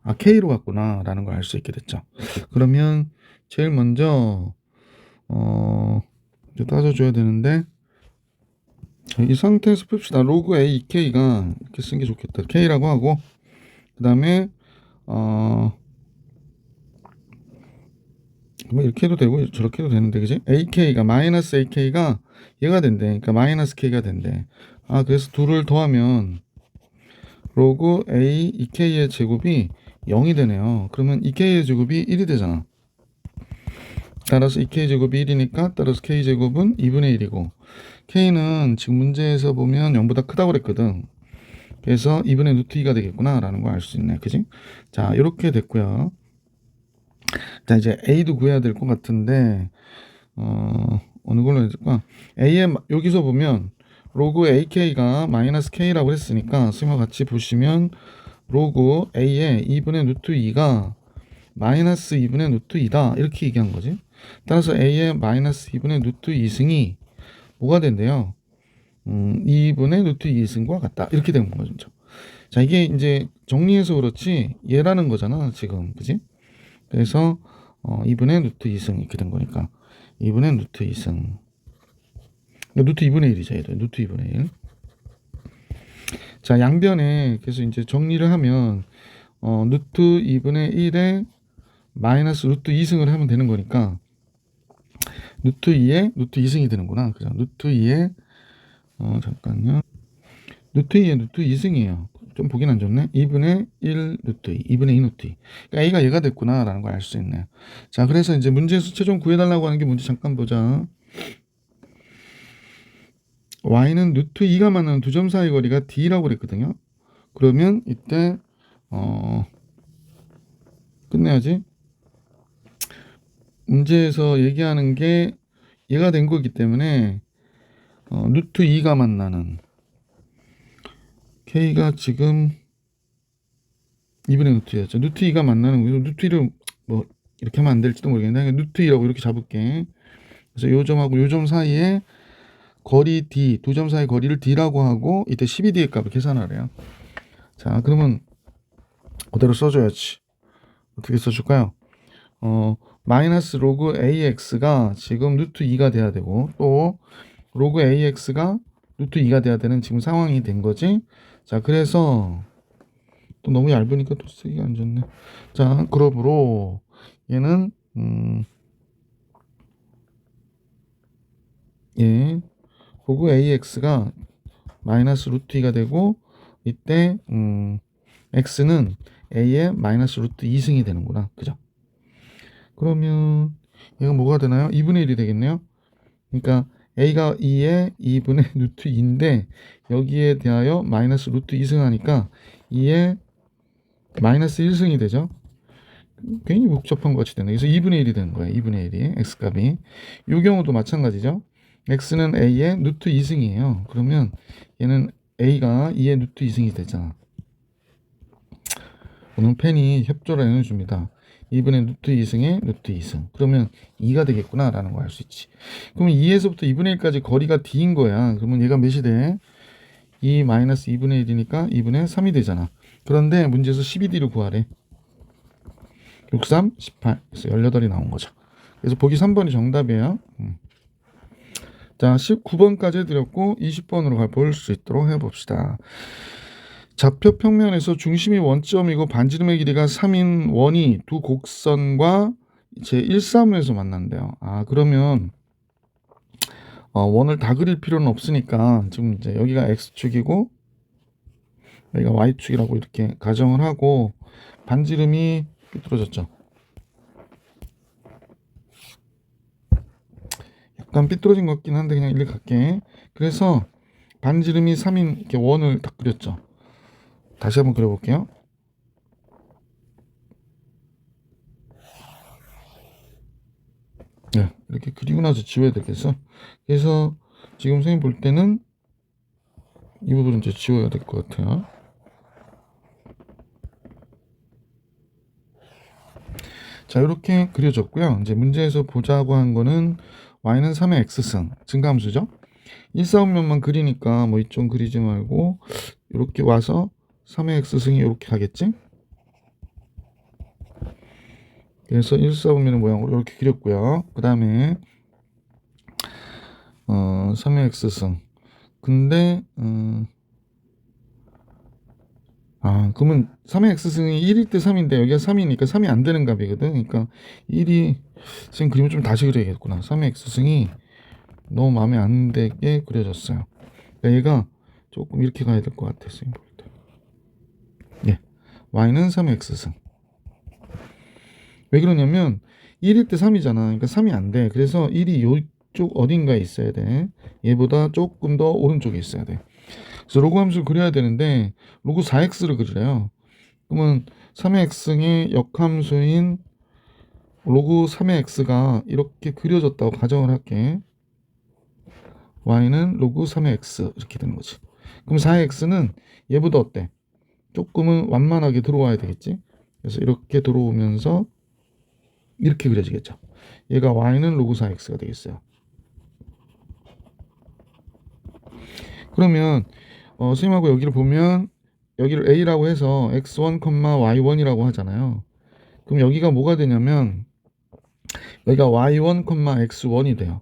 아, K로 갔구나 라는 걸 알 수 있게 됐죠. 그러면 제일 먼저 이제 따져줘야 되는데 이 상태에서 풉시다. 로그 A K가 이렇게 쓴 게 좋겠다. K라고 하고 그 다음에 뭐 이렇게 해도 되고 저렇게 해도 되는데 그지? AK가 마이너스 AK가 얘가 된대. 그러니까 마이너스 K가 된대. 아, 그래서 둘을 더하면 로그 A 2K의 제곱이 0이 되네요. 그러면 2K의 제곱이 1이 되잖아. 따라서 2K 제곱이 1이니까 따라서 K 제곱은 2분의 1이고 K는 지금 문제에서 보면 0보다 크다고 그랬거든. 그래서 2분의 루트 2가 되겠구나 라는 걸 알 수 있네. 그지? 자, 이렇게 됐고요. 자, 이제 A도 구해야 될 것 같은데 어느 걸로 해야 될까? A의 여기서 보면 로그 AK가 마이너스 K라고 했으니까 선생님과 같이 보시면 로그 A의 2분의 루트 2가 마이너스 2분의 루트 2다 이렇게 얘기한 거지. 따라서 A의 마이너스 2분의 루트 2승이 뭐가 된대요? 2분의 루트 2승과 같다 이렇게 된 거죠. 자, 이게 이제 정리해서 그렇지 얘라는 거잖아 지금, 그지? 그래서 2분의 루트 2승 이렇게 된 거니까 2분의 루트 2승 루트 2분의 1이죠. 얘도 루트 2분의 1. 자, 양변에 그래서 이제 정리를 하면 루트 2분의 1에 마이너스 루트 2승을 하면 되는 거니까 루트 2에 루트 2승이 되는구나. 그죠? 루트 2에 잠깐요. 루트 2에 루트 2승이에요. 좀 보긴 안 좋네. 2분의 1 루트 2, 2분의 2 루트 2. 그러니까 A가 얘가 됐구나라는 걸 알 수 있네요. 자, 그래서 이제 문제에서 최종 구해달라고 하는 게 뭔지 잠깐 보자. Y는 루트 2가 만나는 두 점 사이 거리가 D라고 그랬거든요. 그러면 이때 끝내야지. 문제에서 얘기하는 게 얘가 된 거기 때문에 루트 2가 만나는 K가 지금 2분의 루트 2였죠. 루트 2가 만나는 거예요. 루트 2를 뭐 이렇게 하면 안 될지도 모르겠는데 루트 2라고 이렇게 잡을게. 그래서 요 점하고 요 점 사이에 거리 D, 두 점 사이 거리를 D라고 하고 이때 12D의 값을 계산하래요. 자, 그러면 그대로 써줘야지. 어떻게 써줄까요? 마이너스 로그 AX가 지금 루트 2가 돼야 되고 또 로그 AX가 루트 2가 돼야 되는 지금 상황이 된 거지. 자, 그래서 또 너무 얇으니까 또 쓰기가 안 좋네. 자, 그룹으로 얘는 예, 로그 AX가 마이너스 루트 2가 되고 이때 X는 A의 마이너스 루트 2승이 되는구나. 그죠? 그러면 얘가 뭐가 되나요? 2분의 1이 되겠네요. 그러니까 A가 2의 2분의 루트 2인데 여기에 대하여 마이너스 루트 2승 하니까 2의 마이너스 1승이 되죠. 괜히 복잡한 것 같이 되네. 그래서 2분의 1이 되는 거예요. 2분의 1이 X값이. 이 경우도 마찬가지죠. X는 A의 루트 2승이에요. 그러면 얘는 A가 2의 루트 2승이 되잖아. 오늘 펜이 협조를 해줍니다. 2분의 루트 2승의 루트 2승. 그러면 2가 되겠구나 라는 거 알 수 있지. 그러면 2에서부터 2분의 1까지 거리가 d인 거야. 그러면 얘가 몇이 돼? 2 마이너스 2분의 1이니까 2분의 3이 되잖아. 그런데 문제에서 12d를 구하래. 6, 3, 18. 그래서 18이 나온 거죠. 그래서 보기 3번이 정답이에요. 자, 19번까지 해드렸고 20번으로 볼 수 있도록 해봅시다. 좌표 평면에서 중심이 원점이고 반지름의 길이가 3인 원이 두 곡선과 제 1,3에서 만난대요. 그러면 원을 다 그릴 필요는 없으니까 지금 이제 여기가 X축이고 여기가 Y축이라고 이렇게 가정을 하고 반지름이 삐뚤어졌죠. 약간 삐뚤어진 것 같긴 한데 그냥 일리 갈게. 그래서 반지름이 3인 이렇게 원을 딱 그렸죠. 다시 한번 그려볼게요. 네, 이렇게 그리고 나서 지워야 되겠어. 그래서 지금 선생님 볼 때는 이 부분은 이제 지워야 될 것 같아요. 자, 이렇게 그려졌고요. 이제 문제에서 보자고 한 거는 y는 3의 x승 증가함수죠. 일사분면만 그리니까 뭐 이쪽 그리지 말고 이렇게 와서 3의 x승이 이렇게 가겠지. 그래서 일사분면의 모양으로 이렇게 그렸고요. 그 다음에 3의 x승. 근데 그러면 3의 x승이 1일 때 3인데 여기가 3이니까 3이 안 되는 값이거든. 그러니까 1이 지금 그림을 좀 다시 그려야겠구나. 3의 x승이 너무 마음에 안 들게 그려졌어요. 그러니까 얘가 조금 이렇게 가야 될 것 같아요. 볼 때. 예, y는 3의 x승. 왜 그러냐면 1일 때 3이잖아. 그러니까 3이 안 돼. 그래서 1이 이쪽 어딘가에 있어야 돼. 얘보다 조금 더 오른쪽에 있어야 돼. 그래서 로그 함수를 그려야 되는데 로그 4x를 그리래요. 그러면 3의 x승의 역함수인 로그 3의 x가 이렇게 그려졌다고 가정을 할게. y는 로그 3의 x 이렇게 되는 거지. 그럼 4의 x는 얘보다 어때? 조금은 완만하게 들어와야 되겠지. 그래서 이렇게 들어오면서 이렇게 그려지겠죠. 얘가 y는 로그 4x가 되겠어요. 그러면 선생님하고 여기를 보면 여기를 a라고 해서 x1, y1이라고 하잖아요. 그럼 여기가 뭐가 되냐면 여기가 y1, x1이 돼요.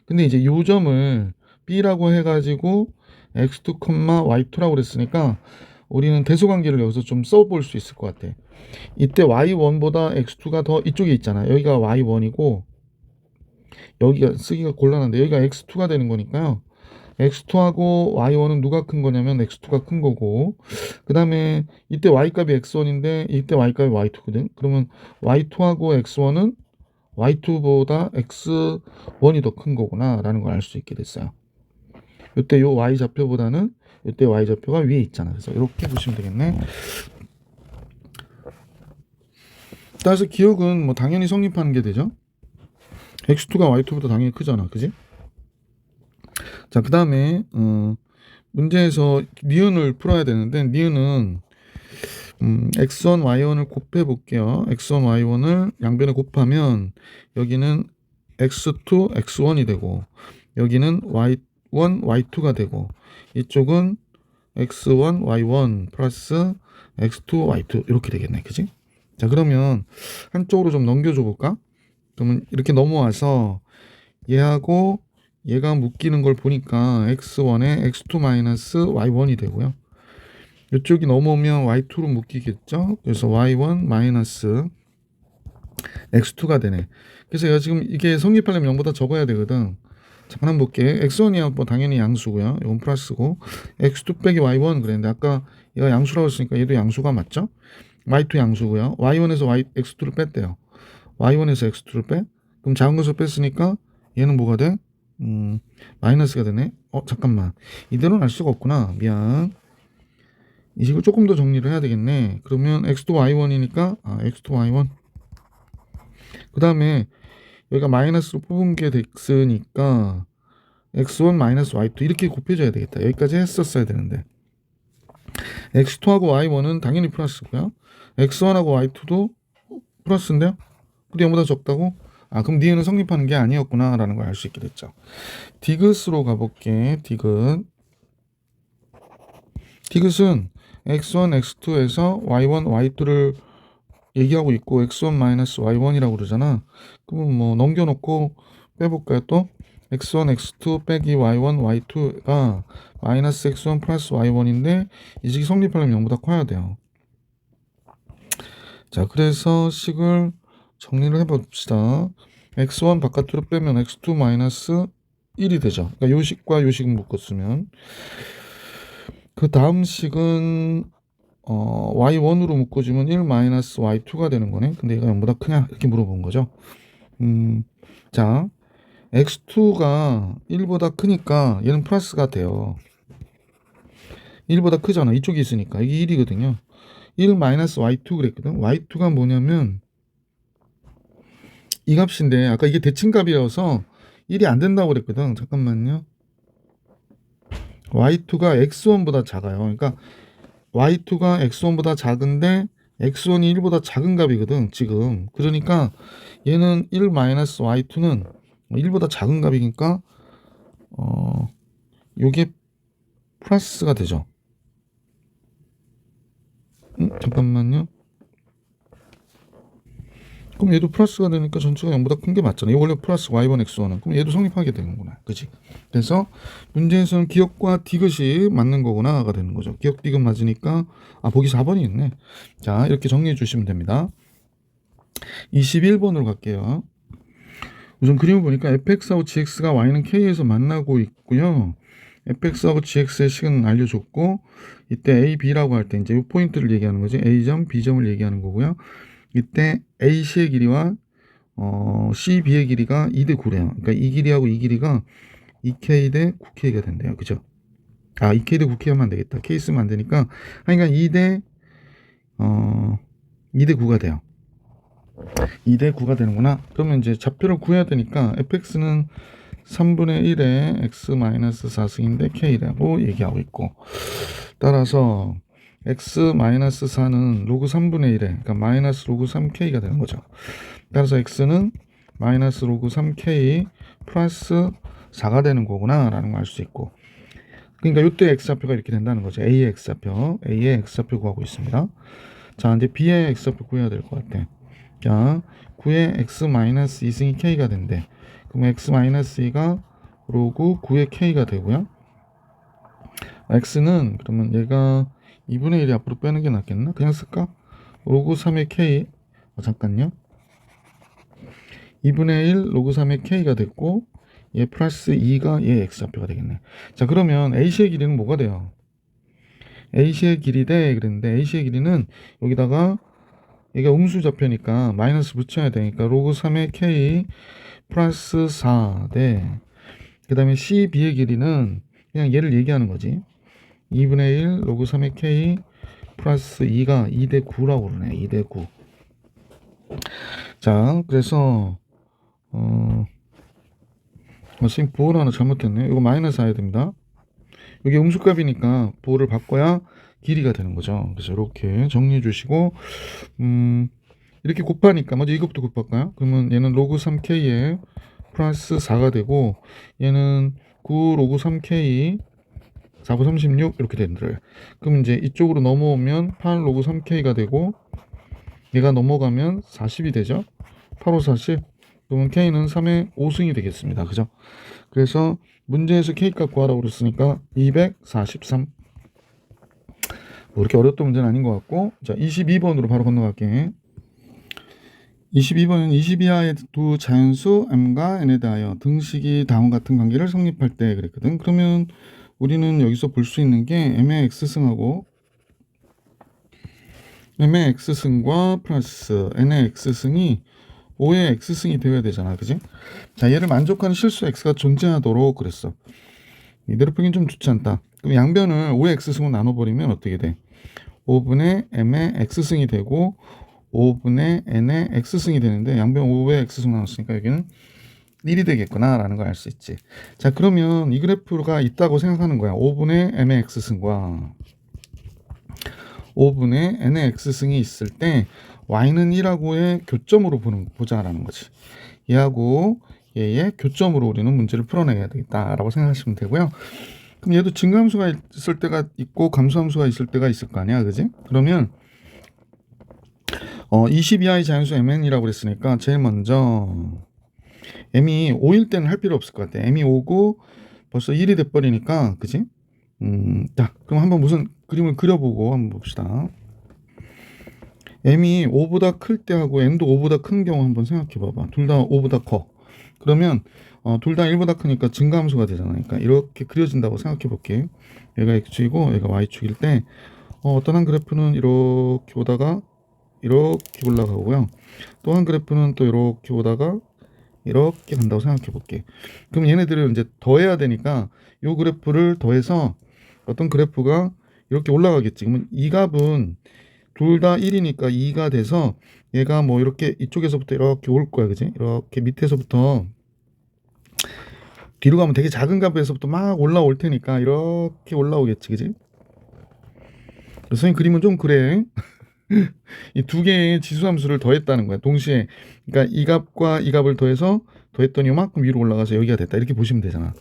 근데 이제 요 점을 b라고 해가지고 x2, y2라고 그랬으니까 우리는 대소관계를 여기서 좀 써볼 수 있을 것 같아. 이때 y1보다 x2가 더 이쪽에 있잖아. 여기가 y1이고 여기가 쓰기가 곤란한데 여기가 x2가 되는 거니까요. x2하고 y1은 누가 큰 거냐면 x2가 큰 거고 그 다음에 이때 y값이 x1인데 이때 y값이 y2거든. 그러면 y2하고 x1은 y2보다 x1이 더 큰 거구나 라는 걸 알 수 있게 됐어요. 이때 요 y좌표보다는 이때 y좌표가 위에 있잖아. 그래서 이렇게 보시면 되겠네. 따라서 기억은 뭐 당연히 성립하는 게 되죠. x2가 y2보다 당연히 크잖아. 그지? 자, 그 다음에 문제에서 니은을 풀어야 되는데 니은은 x1, y1을 곱해 볼게요. x1, y1을 양변에 곱하면 여기는 x2, x1이 되고 여기는 y1, y2가 되고 이쪽은 x1, y1 플러스 x2, y2 이렇게 되겠네. 그지? 자, 그러면 한쪽으로 좀 넘겨줘 볼까? 그러면 이렇게 넘어와서 얘하고 얘가 묶이는 걸 보니까 x1에 x2 마이너스 y1이 되고요. 이쪽이 넘어오면 y2로 묶이겠죠. 그래서 y1 마이너스 x2가 되네. 그래서 얘가 지금 이게 성립하려면 0보다 적어야 되거든. 잠깐 한번 볼게. x1이야 뭐 당연히 양수고요. 이건 플러스고 x2 빼기 y1 그랬는데 아까 얘가 양수라고 했으니까 얘도 양수가 맞죠? y2 양수고요. y1에서 x2를 뺐대요. y1에서 x2를 빼? 그럼 작은 것을 뺐으니까 얘는 뭐가 돼? 마이너스가 되네. 잠깐만. 이대로는 알 수가 없구나. 미안. 이 식으로 조금 더 정리를 해야 되겠네. 그러면 x2 y1이니까 x2 y1. 그 다음에 여기가 마이너스로 뽑은 게 x니까 x1 마이너스 y2 이렇게 곱해줘야 되겠다. 여기까지 했었어야 되는데 x2하고 y1은 당연히 플러스고요. x1하고 y2도 플러스인데요? 근데 0보다 적다고? 아, 그럼 니은은 성립하는 게 아니었구나 라는 걸 알 수 있게 됐죠. 디귿으로 가볼게. 디귿. 디귿은 x1, x2에서 y1, y2를 얘기하고 있고 x1-y1이라고 그러잖아. 그럼 뭐 넘겨놓고 빼볼까요? 또 x1, x2 빼기 y1, y2가 마이너스 x1 플러스 y1인데 이 식이 성립하려면 0보다 커야 돼요. 자, 그래서 식을 정리를 해봅시다. x1 바깥으로 빼면 x2 마이너스 1이 되죠. 그러니까 요식과 요식은 묶었으면 그 다음 식은 y1으로 묶어주면 1 마이너스 y2가 되는 거네. 근데 얘가 0보다 크냐? 이렇게 물어본 거죠. 자, x2가 1보다 크니까 얘는 플러스가 돼요. 1보다 크잖아. 이쪽이 있으니까. 이게 1이거든요. 1 마이너스 y2 그랬거든. y2가 뭐냐면 이 값인데 아까 이게 대칭값이어서 1이 안 된다고 그랬거든. 잠깐만요. y2가 x1보다 작아요. 그러니까 y2가 x1보다 작은데 x1이 1보다 작은 값이거든 지금. 그러니까 얘는 1 마이너스 y2는 1보다 작은 값이니까 요게 플러스가 되죠. 잠깐만요. 그럼 얘도 플러스가 되니까 전체가 0보다 큰 게 맞잖아. 이거 원래 플러스 y1 x1은. 그럼 얘도 성립하게 되는구나. 그치? 그래서 문제에서는 기억과 디귿이 맞는 거구나가 되는 거죠. 기억 디귿 맞으니까 보기 4번이 있네. 자, 이렇게 정리해 주시면 됩니다. 21번으로 갈게요. 우선 그림을 보니까 fx하고 gx가 y는 k에서 만나고 있고요. fx하고 gx의 식은 알려줬고 이때 a, b라고 할 때 이제 이 포인트를 얘기하는 거지. a점, b점을 얘기하는 거고요. 이때 AC의 길이와 CB의 길이가 2대 9래요. 그러니까 이 길이하고 이 길이가 2K 대 9K가 된대요. 그죠? 2K 대 9K 하면 안 되겠다. K 쓰면 안 되니까. 그러니까 2대 9가 돼요. 2대 9가 되는구나. 그러면 이제 좌표를 구해야 되니까 fx는 3분의 1에 x-4승인데 k라고 얘기하고 있고, 따라서 x-4는 로그 3분의 1에 그러니까 마이너스 로그 3k가 되는 거죠. 따라서 x는 마이너스 로그 3k 플러스 4가 되는 거구나 라는 걸 알 수 있고, 그러니까 이때 x좌표가 이렇게 된다는 거죠. a의 x좌표 구하고 있습니다. 자, 이제 b의 x좌표 구해야 될 것 같아. 자, 9의 x-2승이 k가 된대. 그럼 x-2가 로그 9의 k가 되고요. x는 그러면 얘가 2분의 1이 앞으로 빼는 게 낫겠나? 그냥 쓸까? 로그 3의 k, 잠깐요. 2분의 1 로그 3의 k가 됐고 얘 플러스 2가 얘 x좌표가 되겠네. 자, 그러면 AC의 길이는 뭐가 돼요? AC의 길이 대 그랬는데 AC의 길이는 여기다가 얘가 음수좌표니까 마이너스 붙여야 되니까 로그 3의 k 플러스 4 대, 그 다음에 CB의 길이는 그냥 얘를 얘기하는 거지. 2분의 1 로그 3의 k 플러스 2가 2대 9라고 그러네. 2대 9. 자, 그래서 선생님 보호를 하나 잘못했네. 이거 마이너스 해야 됩니다. 여기 음수값이니까 보호를 바꿔야 길이가 되는 거죠. 그래서 이렇게 정리해 주시고 이렇게 곱하니까 먼저 이것부터 곱할까요? 그러면 얘는 로그 3k에 플러스 4가 되고 얘는 9 로그 3k 4구 36 이렇게 된대요. 그럼 이제 이쪽으로 넘어오면 8 로그 3k가 되고 얘가 넘어가면 40이 되죠. 8, 5, 40. 그러면 k는 3의 5승이 되겠습니다. 그죠? 그래서 문제에서 k값 구하라고 그랬으니까 243. 뭐 이렇게 어려웠던 문제는 아닌 것 같고, 자, 22번으로 바로 건너갈게. 22번은 22하의 두 자연수 m과 n에 대하여 등식이 다음과 같은 관계를 성립할 때 그랬거든. 그러면 우리는 여기서 볼 수 있는 게 m의 x승하고 m의 x승과 플러스 n의 x승이 5의 x승이 되어야 되잖아. 그지? 자, 얘를 만족하는 실수 x가 존재하도록 그랬어. 이대로 풀긴 좀 좋지 않다. 그럼 양변을 5의 x승으로 나눠버리면 어떻게 돼? 5분의 m의 x승이 되고 5분의 n의 x승이 되는데 양변 5의 x승 나눴으니까 여기는 1이 되겠구나 라는 걸 알 수 있지. 자, 그러면 이 그래프가 있다고 생각하는 거야. 5분의 m의 x승과 5분의 n의 x승이 있을 때 y는 1하고의 교점으로 보자라는 거지. 얘하고 얘의 교점으로 우리는 문제를 풀어내야 되겠다라고 생각하시면 되고요. 그럼 얘도 증가함수가 있을 때가 있고 감소함수가 있을 때가 있을 거 아니야, 그지? 그러면 20 이하의 자연수 mn이라고 그랬으니까 제일 먼저 m이 5일 때는 할 필요 없을 것 같아. m이 5고 벌써 1이 돼버리니까, 그지? 자, 그럼 한번 무슨 그림을 그려보고 한번 봅시다. m이 5보다 클 때하고 n도 5보다 큰 경우 한번 생각해 봐봐. 둘 다 5보다 커. 그러면 둘 다 1보다 크니까 증가함수가 되잖아. 그러니까 이렇게 그려진다고 생각해 볼게. 얘가 x축이고 얘가 y축일 때 어떤 한 그래프는 이렇게 오다가 이렇게 올라가고요. 또 한 그래프는 또 이렇게 오다가 이렇게 간다고 생각해 볼게. 그럼 얘네들을 이제 더해야 되니까 이 그래프를 더해서 어떤 그래프가 이렇게 올라가겠지. 그러면 이 값은 둘 다 1이니까 2가 돼서 얘가 뭐 이렇게 이쪽에서부터 이렇게 올 거야, 그지? 이렇게 밑에서부터 뒤로 가면 되게 작은 값에서부터 막 올라올 테니까 이렇게 올라오겠지, 그지? 선생님 그림은 좀 그래. 이 두 개의 지수함수를 더했다는 거야, 동시에. 그러니까 이 값과 이 값을 더해서 더했더니 이만큼 위로 올라가서 여기가 됐다, 이렇게 보시면 되잖아.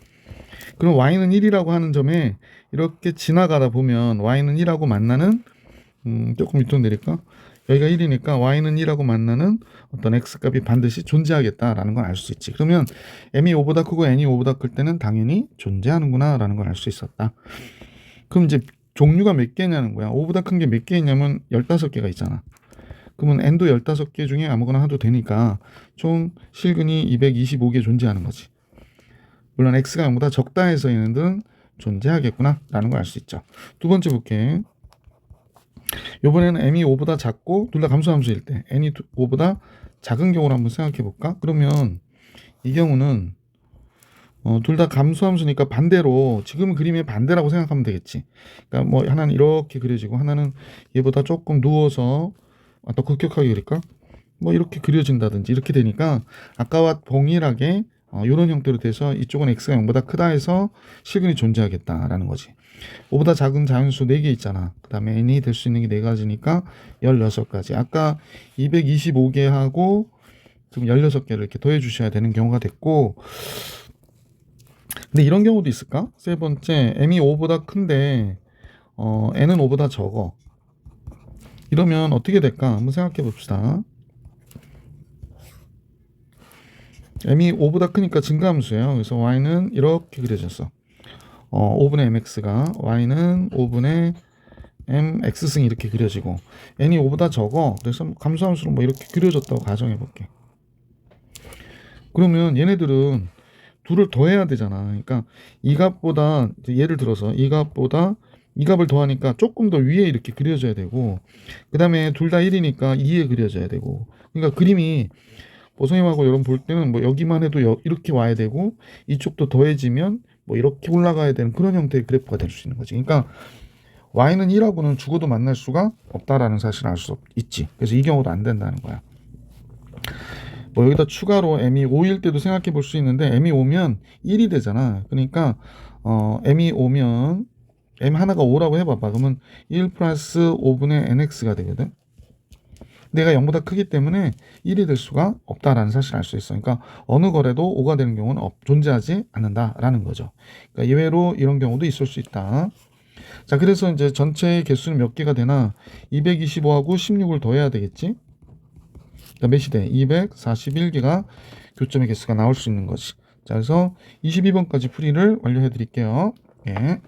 그럼 y는 1이라고 하는 점에 이렇게 지나가다 보면 y는 1하고 만나는 조금 밑으로 내릴까? 여기가 1이니까 y는 1하고 만나는 어떤 x값이 반드시 존재하겠다라는 걸 알 수 있지. 그러면 m이 5보다 크고 n이 5보다 클 때는 당연히 존재하는구나 라는 걸 알 수 있었다. 그럼 이제 종류가 몇 개냐는 거야. 5보다 큰 게 몇 개 있냐면 15개가 있잖아. 그러면 n도 15개 중에 아무거나 하도 되니까 총 실근이 225개 존재하는 거지. 물론 x가 0보다 적다 해서 얘네들은 존재하겠구나 라는 걸 알 수 있죠. 두 번째 볼게. 이번에는 m이 5보다 작고 둘 다 감소함수일 때 n이 5보다 작은 경우를 한번 생각해 볼까? 그러면 이 경우는 둘 다 감소함수니까 반대로 지금 그림의 반대라고 생각하면 되겠지. 그러니까 뭐 하나는 이렇게 그려지고 하나는 얘보다 조금 누워서 더 급격하게 그릴까? 뭐 이렇게 그려진다든지 이렇게 되니까 아까와 동일하게 이런 형태로 돼서 이쪽은 x가 0보다 크다 해서 실근이 존재하겠다라는 거지. 5보다 작은 자연수 4개 있잖아. 그 다음에 n이 될 수 있는 게 4가지니까 16가지. 아까 225개하고 지금 16개를 이렇게 더해 주셔야 되는 경우가 됐고, 근데 이런 경우도 있을까? 세 번째, m이 5보다 큰데 n은 5보다 적어. 이러면 어떻게 될까? 한번 생각해 봅시다. m이 5보다 크니까 증가함수예요. 그래서 y는 이렇게 그려졌어. 5분의 mx가 y는 5분의 mx승이 이렇게 그려지고 n이 5보다 적어. 그래서 감소함수로 뭐 이렇게 그려졌다고 가정해 볼게. 그러면 얘네들은 둘을 더해야 되잖아. 그러니까 이 값보다 예를 들어서 이 값보다 이 값을 더하니까 조금 더 위에 이렇게 그려져야 되고, 그 다음에 둘 다 1이니까 2에 그려져야 되고. 그러니까 그림이 보성님하고 여러분 볼 때는 뭐 여기만 해도 이렇게 와야 되고 이쪽도 더해지면 뭐 이렇게 올라가야 되는 그런 형태의 그래프가 될 수 있는 거지. 그러니까 y는 1하고는 죽어도 만날 수가 없다라는 사실을 알 수 있지. 그래서 이 경우도 안 된다는 거야. 뭐 여기다 추가로 m이 5일 때도 생각해 볼 수 있는데 m이 오면 1이 되잖아. 그러니까 m이 오면 m 하나가 5라고 해봐봐. 그러면 1 플러스 5분의 nx가 되거든. 내가 0보다 크기 때문에 1이 될 수가 없다라는 사실을 알 수 있어. 그러니까 어느 거래도 5가 되는 경우는 존재하지 않는다라는 거죠. 그러니까 예외로 이런 경우도 있을 수 있다. 자, 그래서 이제 전체의 개수는 몇 개가 되나? 225하고 16을 더해야 되겠지? 그러니까 몇이 돼? 241개가 교점의 개수가 나올 수 있는 거지. 자, 그래서 22번까지 풀이를 완료해 드릴게요. 예.